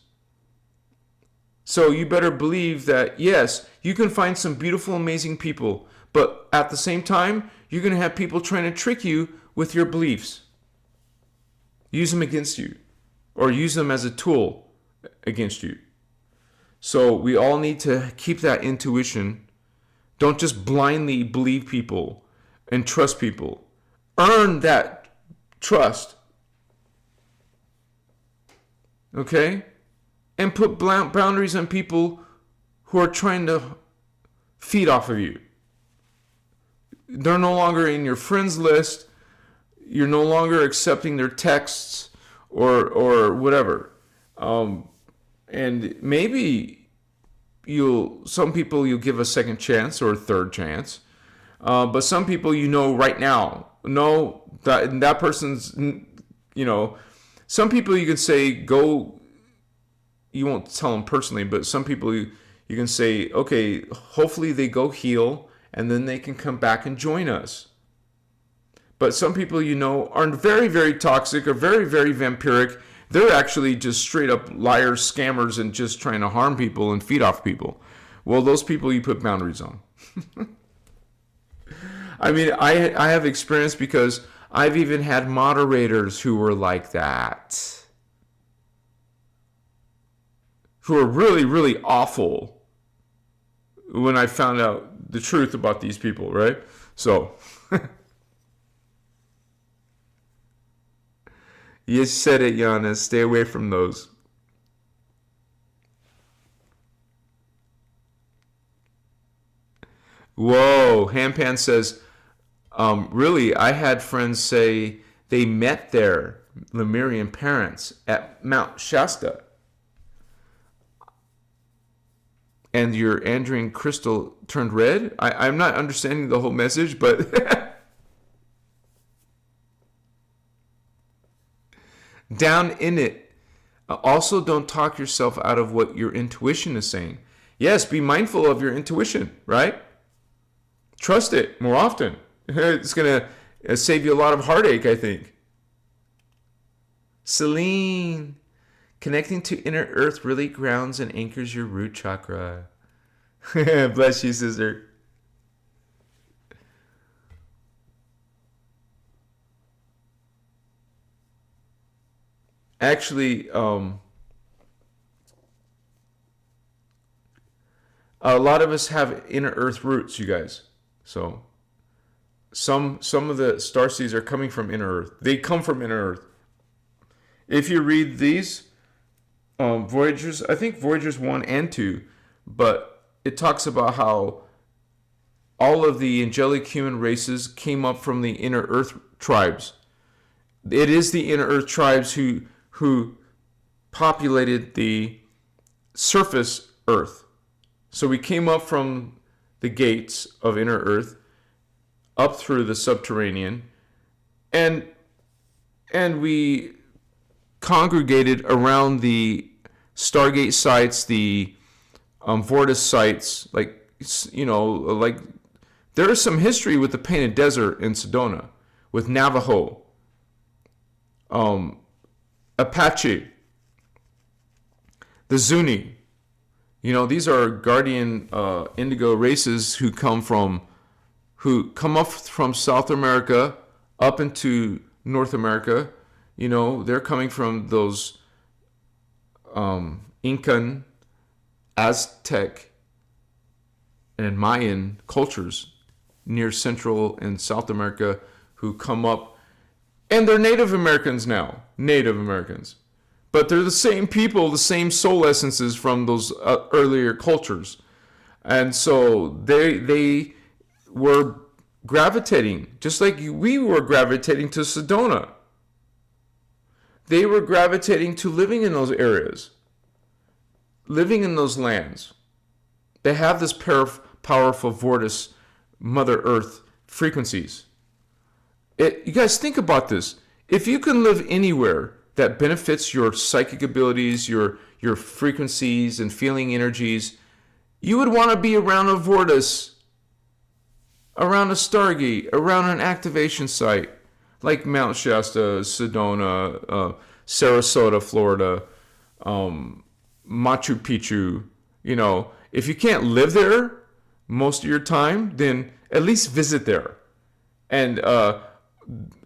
So you better believe that, yes, you can find some beautiful, amazing people, but at the same time, you're going to have people trying to trick you with your beliefs. Use them against you, or use them as a tool against you. So we all need to keep that intuition. Don't just blindly believe people and trust people. Earn that trust. Okay? And put boundaries on people who are trying to feed off of you. They're no longer in your friends list. You're no longer accepting their texts or whatever. And maybe some people you'll give a second chance or a third chance. But some people right now, no, that person's, some people you can say, go, you won't tell them personally, but some people you can say, okay, hopefully they go heal and then they can come back and join us. But some people are very, very toxic or very, very vampiric. They're actually just straight up liars, scammers, and just trying to harm people and feed off people. Well, those people you put boundaries on. I mean, I have experience because I've even had moderators who were like that. Who are really, really awful. when I found out the truth about these people, right? So, you said it, Giannis. Stay away from those. Whoa, Handpan says, really, I had friends say they met their Lemurian parents at Mount Shasta. And your Andrian crystal turned red? I'm not understanding the whole message, but down in it. Also, don't talk yourself out of what your intuition is saying. Yes, be mindful of your intuition, right? Trust it more often. It's going to save you a lot of heartache, I think. Celine, connecting to inner earth really grounds and anchors your root chakra. Bless you, sister. Actually, a lot of us have inner earth roots, you guys. So some of the starseeds are coming from inner earth. They come from inner earth. If you read these Voyagers, I think Voyagers 1 and 2, but it talks about how all of the angelic human races came up from the inner earth tribes. It is the inner earth tribes who populated the surface earth. So we came up from the gates of inner earth up through the subterranean, and we congregated around the Stargate sites, the Vortis sites. Like there is some history with the Painted Desert in Sedona, with Navajo, Apache, the Zuni. These are guardian indigo races who come up from South America up into North America. They're coming from those Incan, Aztec, and Mayan cultures near Central and South America who come up, and they're Native Americans now. Native Americans. But they're the same people, the same soul essences from those earlier cultures. And so they were gravitating, just like we were gravitating to Sedona. They were gravitating to living in those areas, living in those lands. They have this powerful Vortis, Mother Earth frequencies. You guys think about this. If you can live anywhere that benefits your psychic abilities, your frequencies and feeling energies, you would want to be around a Vortis, around a Stargate, around an activation site like Mount Shasta, Sedona, Sarasota, Florida, Machu Picchu. If you can't live there most of your time, then at least visit there. And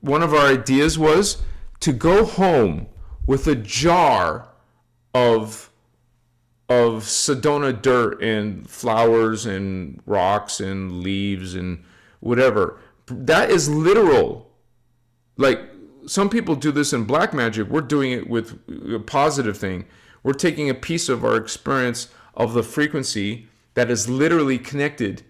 one of our ideas was to go home with a jar of Sedona dirt and flowers and rocks and leaves and whatever. That is literal. Like, some people do this in black magic. We're doing it with a positive thing. We're taking a piece of our experience of the frequency that is literally connected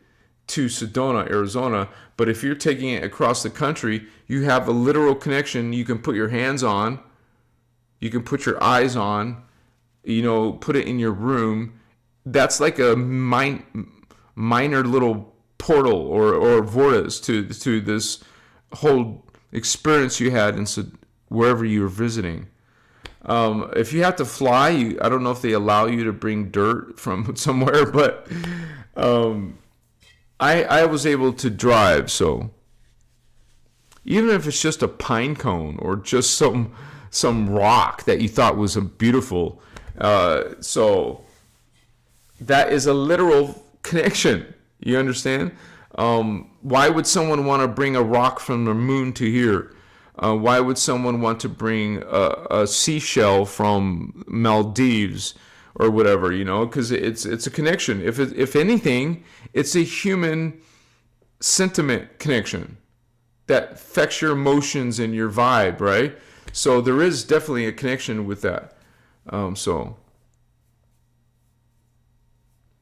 to Sedona, Arizona. But if you're taking it across the country, you have a literal connection you can put your hands on, you can put your eyes on, put it in your room. That's like a minor little portal or vortex to this whole experience you had in wherever you were visiting. If you have to fly, I don't know if they allow you to bring dirt from somewhere, but I was able to drive, so even if it's just a pine cone or just some rock that you thought was beautiful, so that is a literal connection. You understand? Why would someone want to bring a rock from the moon to here? Why would someone want to bring a seashell from Maldives or whatever, because it's a connection. If anything, it's a human sentiment connection that affects your emotions and your vibe, right? So there is definitely a connection with that. So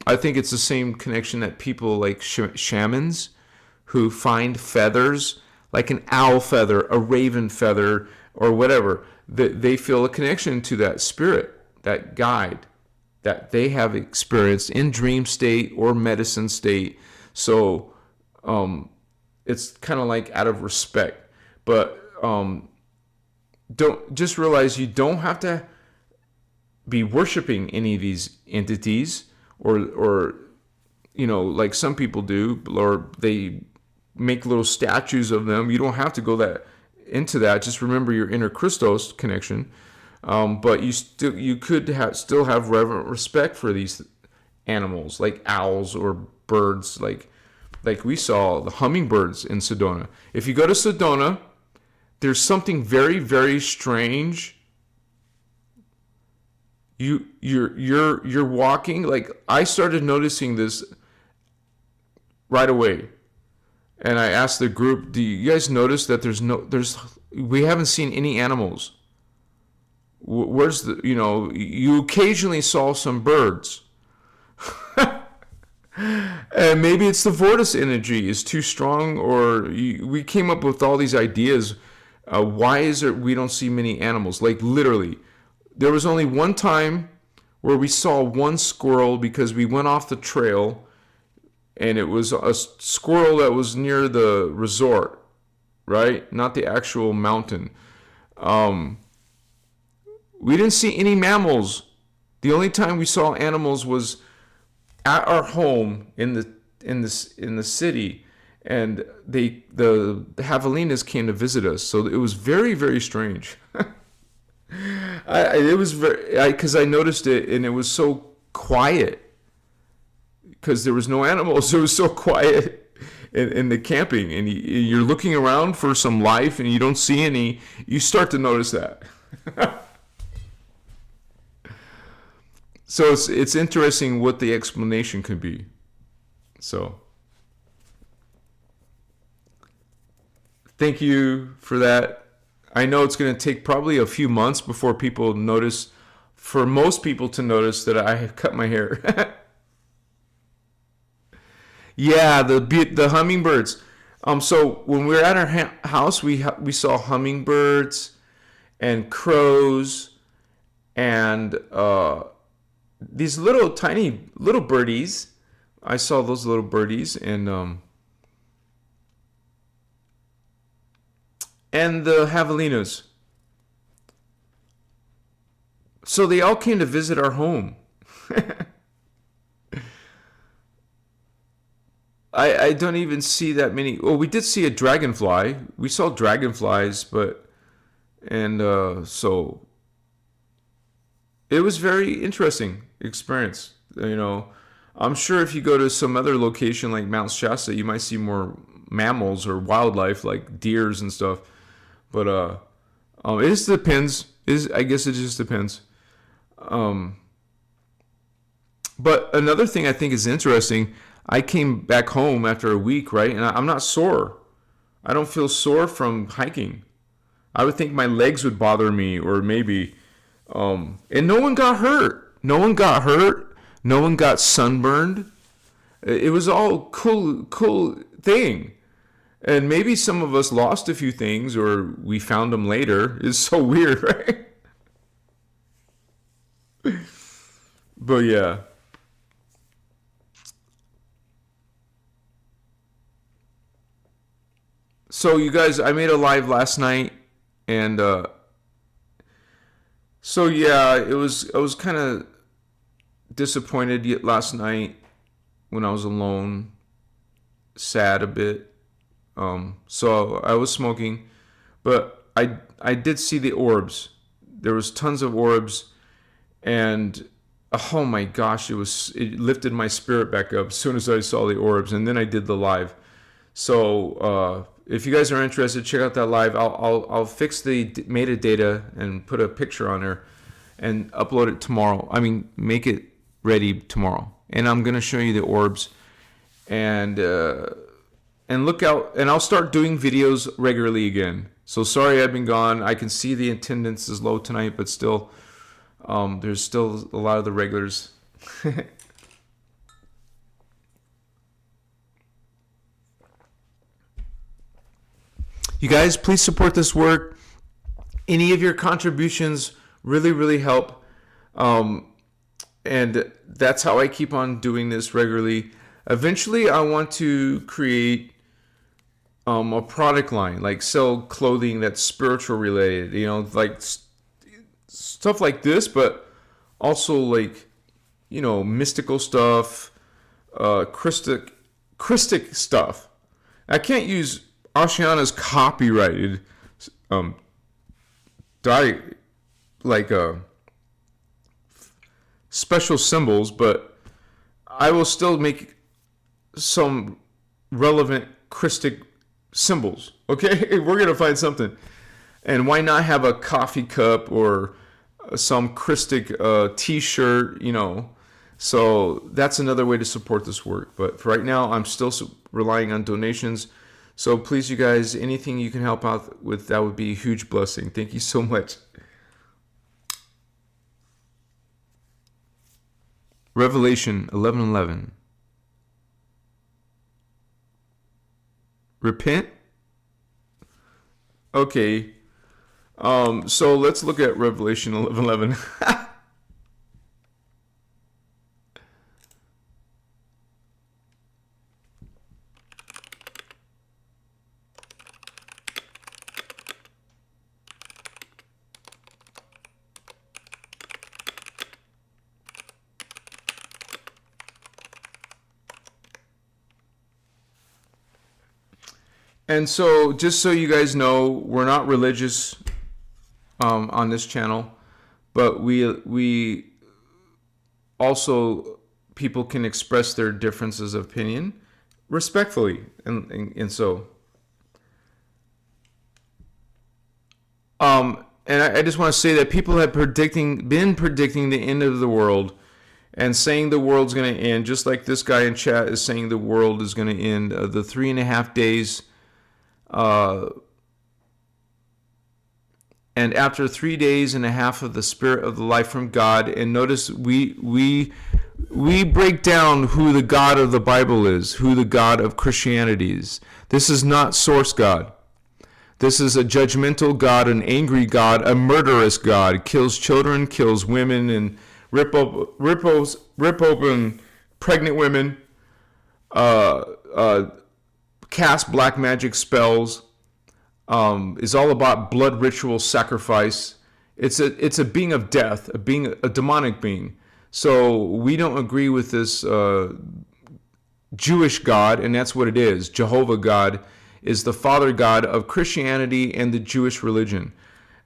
I think it's the same connection that people like shamans who find feathers, like an owl feather, a raven feather, or whatever, that they feel a connection to that spirit, that guide that they have experienced in dream state or medicine state. So it's kind of like out of respect. But don't just realize you don't have to be worshiping any of these entities, or like some people do, or they make little statues of them. You don't have to go into that. Just remember your inner Christos connection. But you could still have reverent respect for these animals, like owls or birds, like we saw the hummingbirds in Sedona. If you go to Sedona, there's something very, very strange. You're walking, like I started noticing this right away. And I asked the group, do you guys notice that we haven't seen any animals? Where's you occasionally saw some birds. And maybe it's the vortex energy is too strong, or we came up with all these ideas. Why is it we don't see many animals? Like literally, there was only one time where we saw one squirrel because we went off the trail, and it was a squirrel that was near the resort, right? Not the actual mountain. We didn't see any mammals. The only time we saw animals was at our home in the city, and the javelinas came to visit us. So it was very, very strange. It was because I noticed it, and it was so quiet because there was no animals. It was so quiet in the camping, and you're looking around for some life, and you don't see any. You start to notice that. So it's interesting what the explanation could be. So thank you for that. I know it's going to take probably a few months before people notice, for most people to notice that I have cut my hair. Yeah, the hummingbirds. So when we were at our house, we saw hummingbirds and crows and these little tiny little birdies. I saw those little birdies and the javelinas. So they all came to visit our home. I don't even see that many. Well, we did see a dragonfly. We saw dragonflies, so it was very interesting experience. I'm sure if you go to some other location like Mount Shasta, you might see more mammals or wildlife like deers and stuff. But it just depends. I guess it just depends. But another thing I think is interesting. I came back home after a week, right? And I'm not sore. I don't feel sore from hiking. I would think my legs would bother me, or maybe. And no one got hurt. No one got sunburned. It was all cool thing. And maybe some of us lost a few things, or we found them later. It's so weird, right? But yeah. So you guys, I made a live last night, and so yeah, I was kind of disappointed last night when I was alone, sad a bit. So I was smoking, but I did see the orbs. There was tons of orbs, and oh my gosh, it lifted my spirit back up as soon as I saw the orbs, and then I did the live. So if you guys are interested, check out that live. I'll fix the metadata and put a picture on there. and upload it tomorrow. I mean, make it ready tomorrow. And I'm going to show you the orbs. And look out, and I'll start doing videos regularly again. So sorry I've been gone. I can see the attendance is low tonight, but still, there's still a lot of the regulars. You guys, please support this work. Any of your contributions really, really help. And that's how I keep on doing this regularly. Eventually, I want to create a product line, like sell clothing that's spiritual related, you know, like stuff like this, but also like, you know, mystical stuff, Christic stuff. I can't use Ashiana's copyrighted special symbols, but I will still make some relevant Christic symbols. Okay, we're gonna find something. And why not have a coffee cup or some Christic t-shirt, you know? So that's another way to support this work. But for right now, I'm still relying on donations. So please, you guys, anything you can help out with, that would be a huge blessing. Thank you so much. Revelation 11:11. Repent? Okay. So let's look at Revelation 11:11. And so, just so you guys know, we're not religious on this channel, but we also, people can express their differences of opinion respectfully, and so. And I just want to say that people have been predicting the end of the world, and saying the world's going to end, just like this guy in chat is saying the world is going to end. The 3.5 days. And after 3 days and a half of the Spirit of the life from God, and notice we break down who the God of the Bible is, who the God of Christianity is. This is not source God. This is a judgmental God, an angry God, a murderous God, kills children, kills women, and rip open pregnant women, cast black magic spells, is all about blood ritual sacrifice. It's a being of death, a demonic being. So we don't agree with this Jewish God, and that's what it is. Jehovah God is the father God of Christianity and the Jewish religion.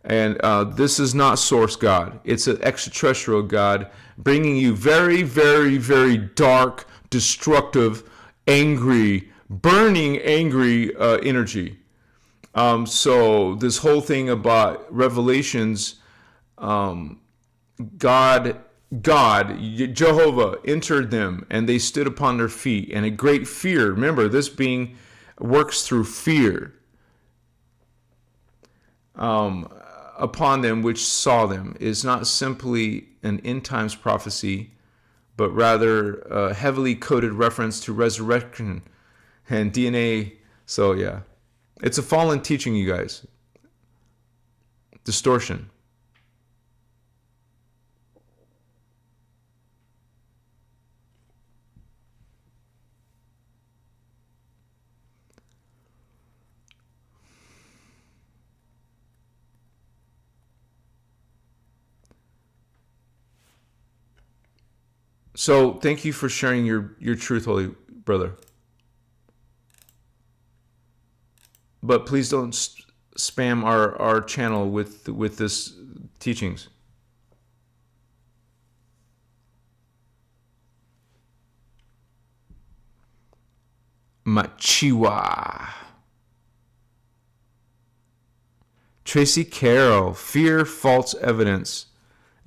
And this is not source God. It's an extraterrestrial God bringing you very, very, very dark, destructive, angry, burning, angry energy. So this whole thing about Revelations, Jehovah entered them, and they stood upon their feet, and a great fear. Remember, this being works through fear. Upon them which saw them, is not simply an end times prophecy, but rather a heavily coded reference to resurrection and DNA. So yeah, it's a fallen teaching, you guys. Distortion. So thank you for sharing your truth, holy brother. But please don't spam our channel with this teachings. Machiwa. Tracy Carroll, fear, false evidence.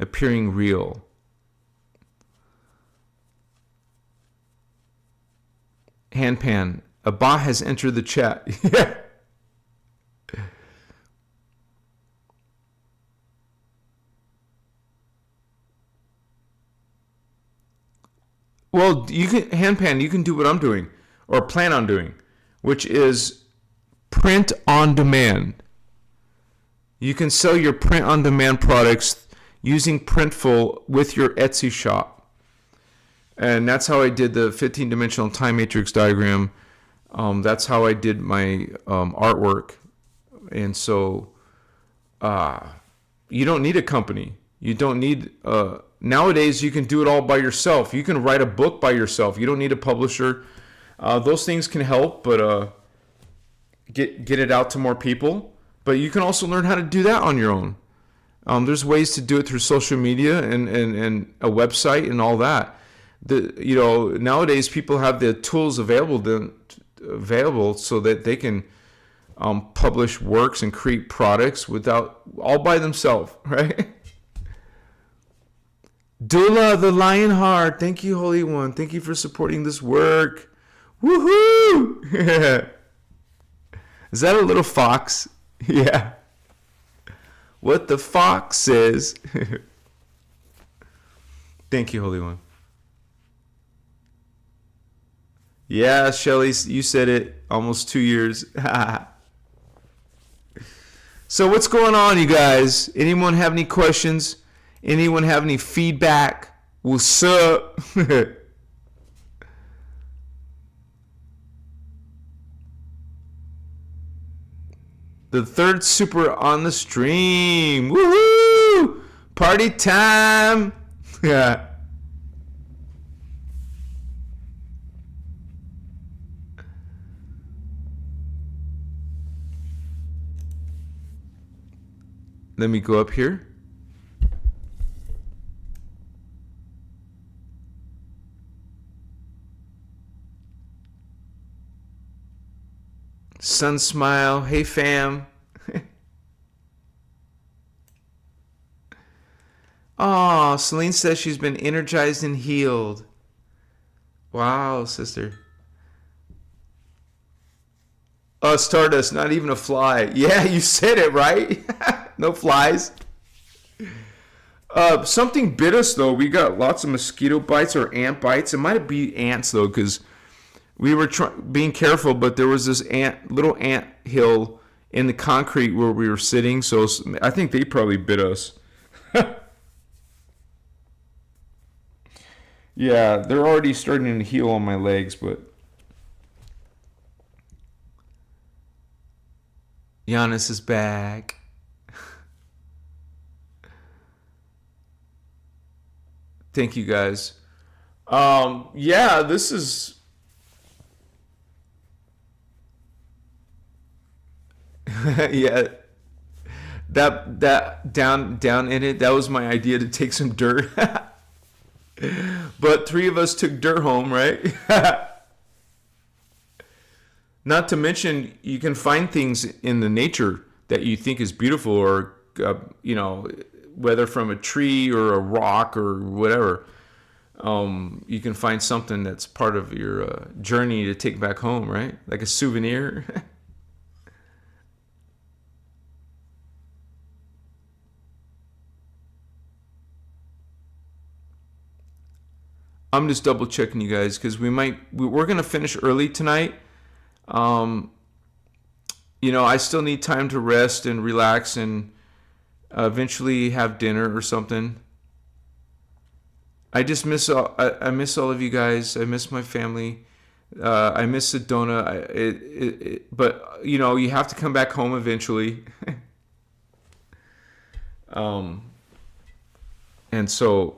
appearing real. Handpan, a bot has entered the chat. Yeah. Well, you can Handpan, you can do what I'm doing or plan on doing, which is print on demand. You can sell your print on demand products using Printful with your Etsy shop. And that's how I did the 15-dimensional time matrix diagram. That's how I did my artwork. And so you don't need a company. You don't need... nowadays, you can do it all by yourself. You can write a book by yourself. You don't need a publisher. Those things can help, but get it out to more people. But you can also learn how to do that on your own. There's ways to do it through social media and a website and all that. Nowadays people have the tools available so that they can publish works and create products all by themselves, right? Dula the Lionheart, thank you, Holy One. Thank you for supporting this work. Woohoo! Is that a little fox? Yeah. What the fox says. Thank you, Holy One. Yeah, Shelly, you said it. Almost 2 years. So what's going on, you guys? Anyone have any questions? Anyone have any feedback? What's up? The third super on the stream. Woohoo! Party time! Yeah. Let me go up here. Sun smile. Hey, fam. Oh, Celine says she's been energized and healed. Wow, sister. Oh, Stardust, not even a fly. Yeah, you said it, right? No flies. Something bit us, though. We got lots of mosquito bites or ant bites. It might be ants, though, because we were being careful, but there was this little ant hill in the concrete where we were sitting, so I think they probably bit us. Yeah, they're already starting to heal on my legs, but... Giannis is back. Thank you, guys. Yeah, this is... Yeah, that down in it, that was my idea to take some dirt. But 3 of us took dirt home, right? Not to mention, you can find things in the nature that you think is beautiful, or whether from a tree or a rock or whatever. You can find something that's part of your journey to take back home, right? Like a souvenir. I'm just double checking you guys because we're gonna finish early tonight. I still need time to rest and relax and eventually have dinner or something. I just miss all of you guys. I miss my family. I miss Sedona. But you have to come back home eventually. And so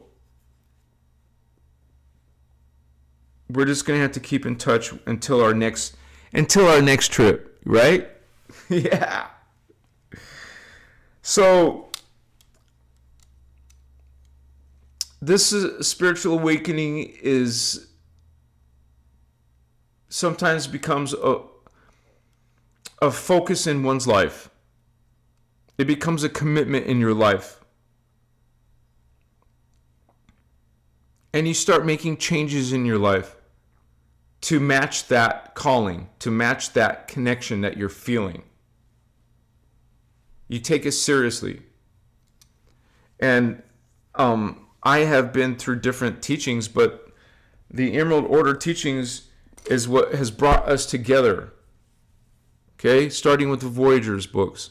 we're just gonna have to keep in touch until our next trip, right? Yeah. So this spiritual awakening sometimes becomes a focus in one's life. It becomes a commitment in your life. and you start making changes in your life to match that calling, to match that connection that you're feeling. You take it seriously. And I have been through different teachings, but the Emerald Order teachings is what has brought us together. Okay, starting with the Voyagers books.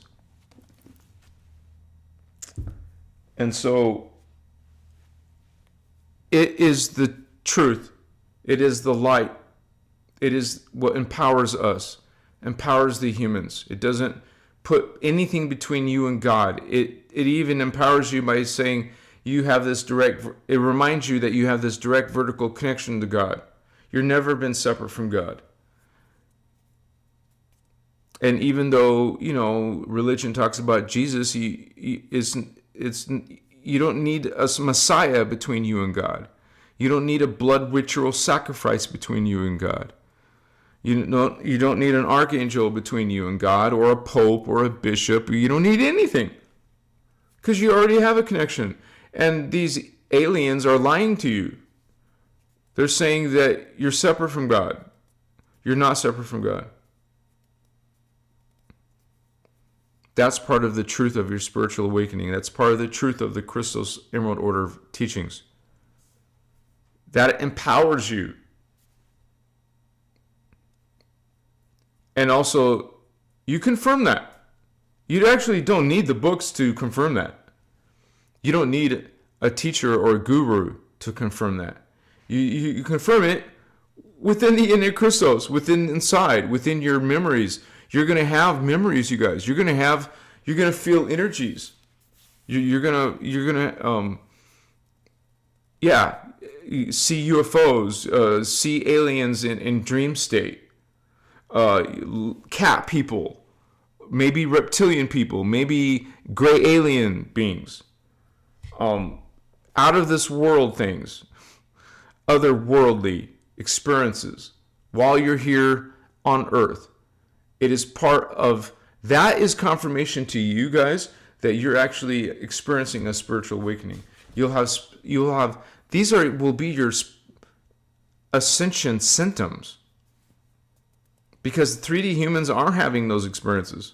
And so it is the truth. It is the light. It is what empowers us, empowers the humans. It doesn't put anything between you and God. It even empowers you by saying you have this direct, it reminds you that you have this direct vertical connection to God. You've never been separate from God. And even though, religion talks about Jesus, you don't need a Messiah between you and God. You don't need a blood ritual sacrifice between you and God. You don't need an archangel between you and God, or a pope or a bishop. You don't need anything, because you already have a connection. And these aliens are lying to you. They're saying that you're separate from God. You're not separate from God. That's part of the truth of your spiritual awakening. That's part of the truth of the Christos Emerald Order teachings. That empowers you. And also, you confirm that. You actually don't need the books to confirm that. You don't need a teacher or a guru to confirm that. You confirm it within the innerchristos, within your memories. You're going to have memories, you guys. You're going to feel energies. You're going to see UFOs, see aliens in dream state. Cat people, maybe reptilian people, maybe gray alien beings, out of this world things, otherworldly experiences while you're here on earth. It is part of, that is confirmation to you guys that you're actually experiencing a spiritual awakening. Will be your ascension symptoms. Because 3D humans are having those experiences.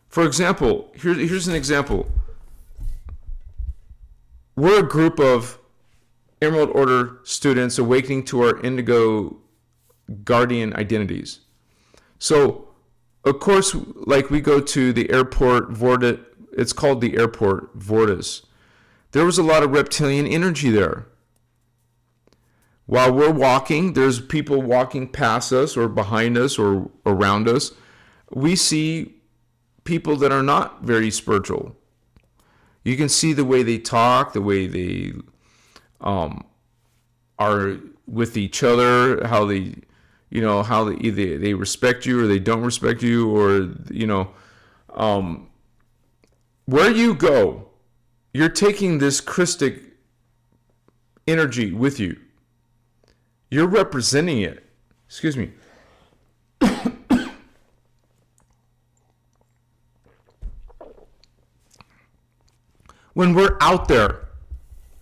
For example, here's an example. We're a group of Emerald Order students awakening to our indigo guardian identities. So, of course, like we go to the airport, it's called the airport, Vortis. There was a lot of reptilian energy there. While we're walking, there's people walking past us or behind us or around us. We see people that are not very spiritual. You can see the way they talk, the way they are with each other, how they either they respect you or they don't respect you, or where you go, you're taking this Christic energy with you. You're representing it. Excuse me. When we're out there,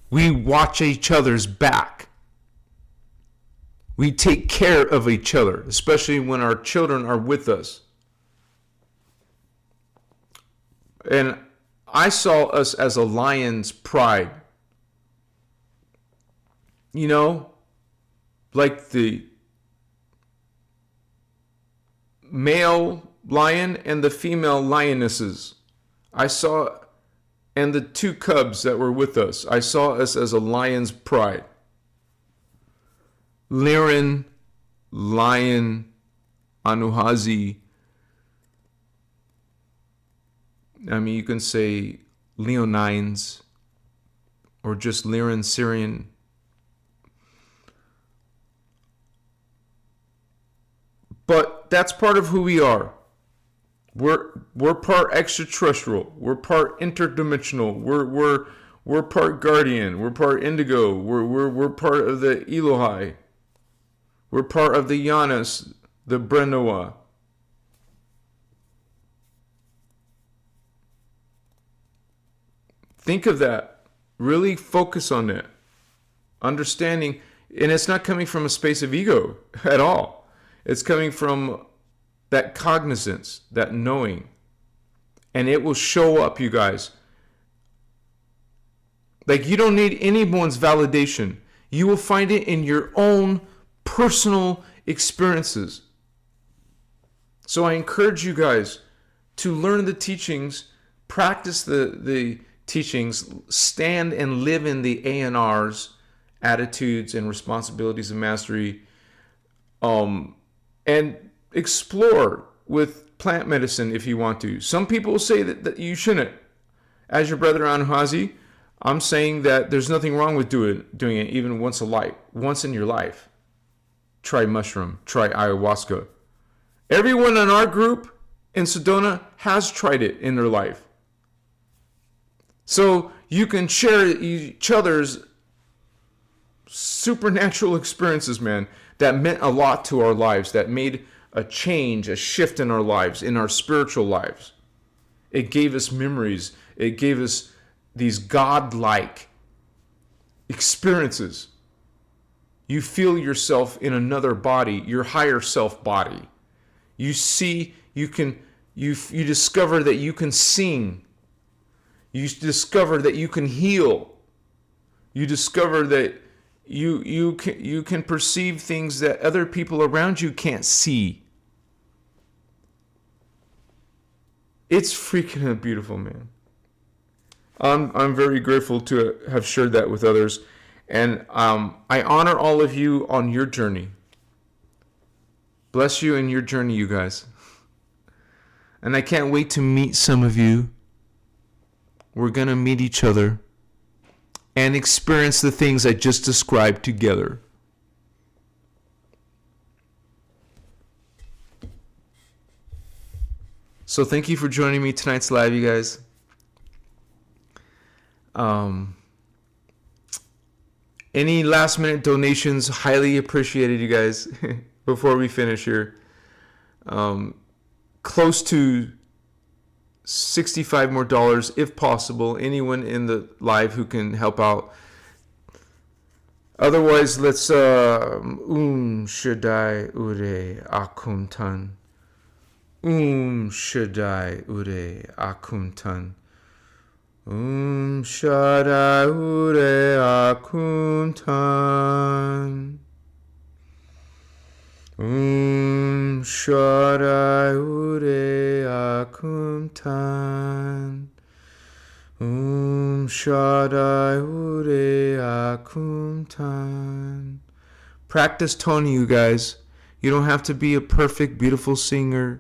we watch each other's back. We take care of each other, especially when our children are with us. And I saw us as a lion's pride. Like the male lion and the female lionesses. And the two cubs that were with us. I saw us as a lion's pride. Liran, lion, Anuhazi. You can say Leonines or just Liran, Syrian. But that's part of who we are. We're part extraterrestrial. We're part interdimensional. We're part guardian. We're part indigo. We're part of the Elohai. We're part of the Janus, the Brenoa. Think of that. Really focus on that. understanding, and it's not coming from a space of ego at all. It's coming from that cognizance, that knowing. And it will show up, you guys. Like, you don't need anyone's validation. You will find it in your own personal experiences. So I encourage you guys to learn the teachings, practice the teachings, stand and live in the ANRs, attitudes and responsibilities of mastery, and explore with plant medicine if you want to. Some people say that you shouldn't. As your brother Anhazi, I'm saying that there's nothing wrong with doing it even once in your life. Try mushroom, try ayahuasca. Everyone in our group in Sedona has tried it in their life. So you can share each other's supernatural experiences, man, that meant a lot to our lives, that made a change, a shift in our lives, in our spiritual lives. It gave us memories. It gave us these godlike experiences. You feel yourself in another body, your higher self body. You see, you discover that you can sing. You discover that you can heal. You discover that you can perceive things that other people around you can't see. It's freaking beautiful, man. I'm very grateful to have shared that with others, and I honor all of you on your journey. Bless you in your journey, you guys. And I can't wait to meet some of you. We're gonna meet each other and experience the things I just described together. So thank you for joining me tonight's live, you guys. Any last minute donations, highly appreciated, you guys. Before we finish here, close to $65 more if possible. Anyone in the live who can help out. Otherwise, let's Shaddai Ure Akuntan. Shaddai Ure Akuntan. Shaddai Ure Akuntan. Shaddai Ure Akuntan. Shaddai Ure Akuntan. Practice toning, you guys. You don't have to be a perfect, beautiful singer.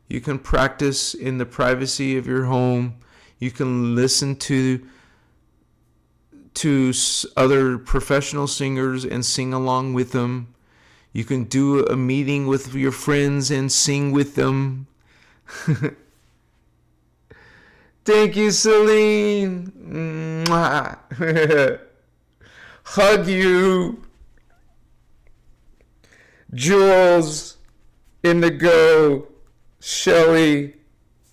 You can practice in the privacy of your home. You can listen to other professional singers and sing along with them. You can do a meeting with your friends and sing with them. Thank you, Celine. Mwah. Hug you. Jules, Indigo, Shelly,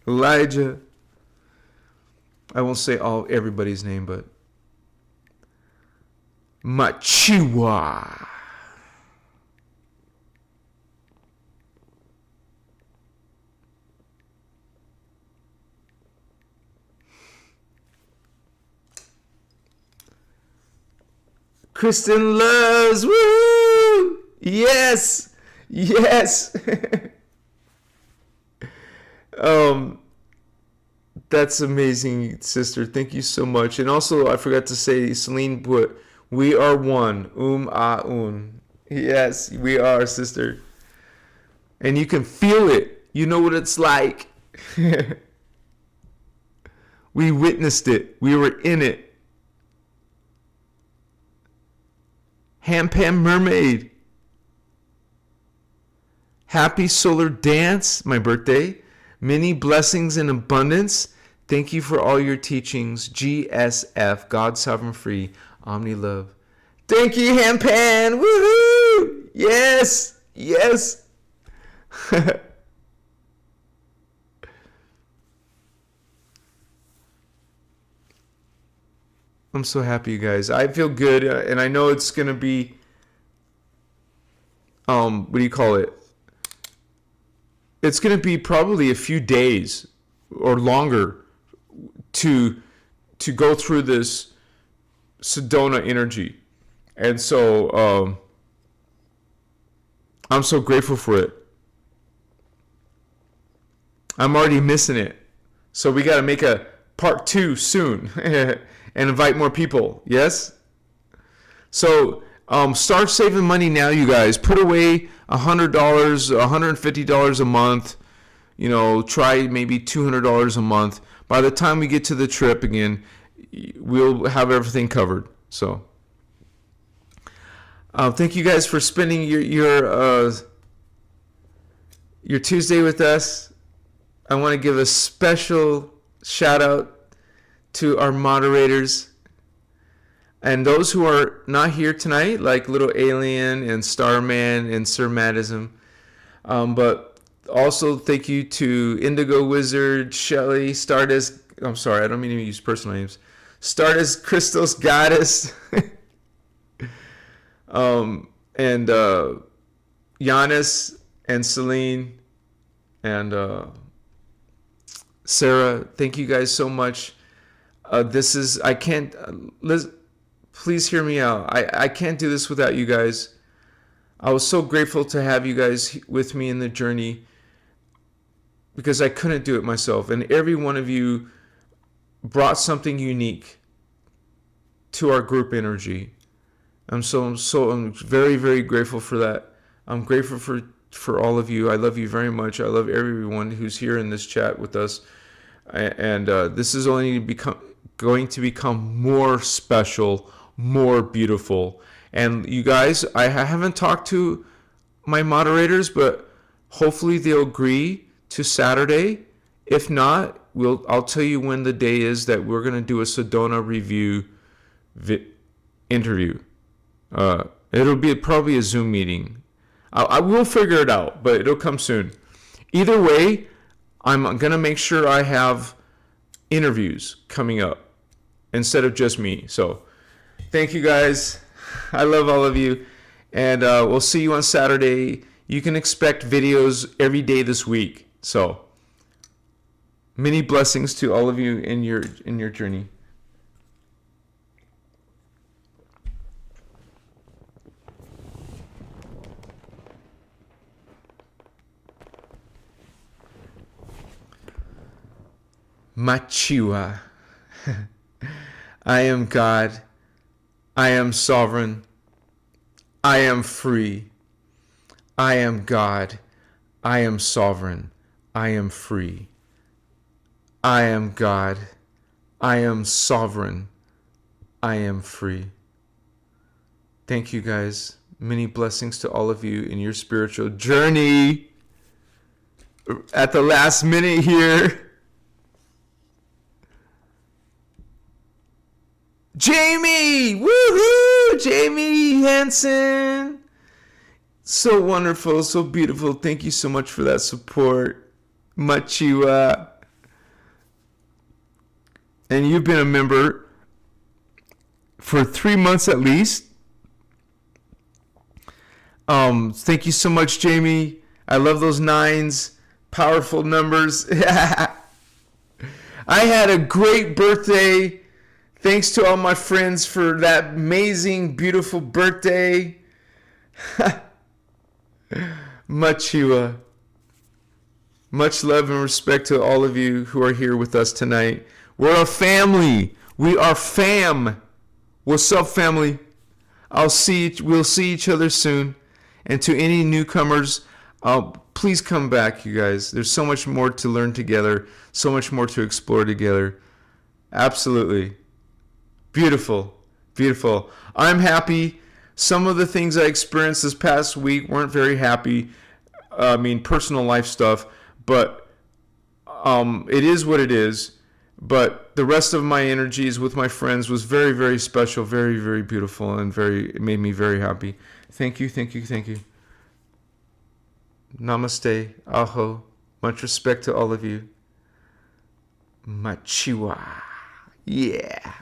Elijah. I won't say everybody's name, but Machiwa. Kristen loves, woo! Yes, yes. That's amazing, sister. Thank you so much. And also, I forgot to say, Celine, we are one. Un. Yes, we are, sister. And you can feel it. You know what it's like. We witnessed it. We were in it. Ham Mermaid. Happy Solar Dance, my birthday. Many blessings and abundance. Thank you for all your teachings. GSF, God Sovereign Free, Omni Love. Thank you, Hampan. Woohoo! Yes, yes. I'm so happy, you guys. I feel good, and I know it's gonna be what do you call it? It's gonna be probably a few days or longer to go through this Sedona energy, and so I'm so grateful for it. I'm already missing it, so we got to make a part 2 soon and invite more people. Yes. So start saving money now, you guys. Put away $100, $150 a month. You know, try maybe $200 a month. By the time we get to the trip again, we'll have everything covered. So thank you guys for spending your Tuesday with us. I want to give a special shout out to our moderators and those who are not here tonight, like Little Alien and Starman and Sir Madism. But also thank you to Indigo Wizard, Shelly, Stardust. I'm sorry, I don't mean to use personal names. Stardust, Christos, Goddess, and Giannis and Celine and Sarah. Thank you guys so much. I can't, please hear me out. I can't do this without you guys. I was so grateful to have you guys with me in the journey because I couldn't do it myself. And every one of you brought something unique to our group energy. I'm very, very grateful for that. I'm grateful for all of you. I love you very much. I love everyone who's here in this chat with us. And this is only going to become more special, more beautiful. And you guys, I haven't talked to my moderators, but hopefully they'll agree to Saturday. If not, I'll tell you when the day is that we're going to do a Sedona review interview. It'll be probably a Zoom meeting. I will figure it out, but it'll come soon. Either way, I'm going to make sure I have interviews coming up instead of just me. So thank you guys. I love all of you. And we'll see you on Saturday. You can expect videos every day this week. So many blessings to all of you in your journey. Machiwa. I am God. I am sovereign. I am free. I am God. I am sovereign. I am free. I am God. I am sovereign. I am free. Thank you guys. Many blessings to all of you in your spiritual journey. At the last minute here. Jamie! Woohoo! Jamie Hansen! So wonderful, so beautiful. Thank you so much for that support. Machiwa. And you've been a member for 3 months at least. Thank you so much, Jamie. I love those 9s. Powerful numbers. I had a great birthday. Thanks to all my friends for that amazing, beautiful birthday. Machiwa. Much love and respect to all of you who are here with us tonight. We're a family. We are fam. What's up, family? We'll see each other soon. And to any newcomers, please come back, you guys. There's so much more to learn together, so much more to explore together. Absolutely. Beautiful. Beautiful. I'm happy. Some of the things I experienced this past week weren't very happy. Personal life stuff. But it is what it is. But the rest of my energies with my friends was very, very special, very, very beautiful, and it made me very happy. Thank you, thank you, thank you. Namaste. Aho. Much respect to all of you. Machiwa. Yeah.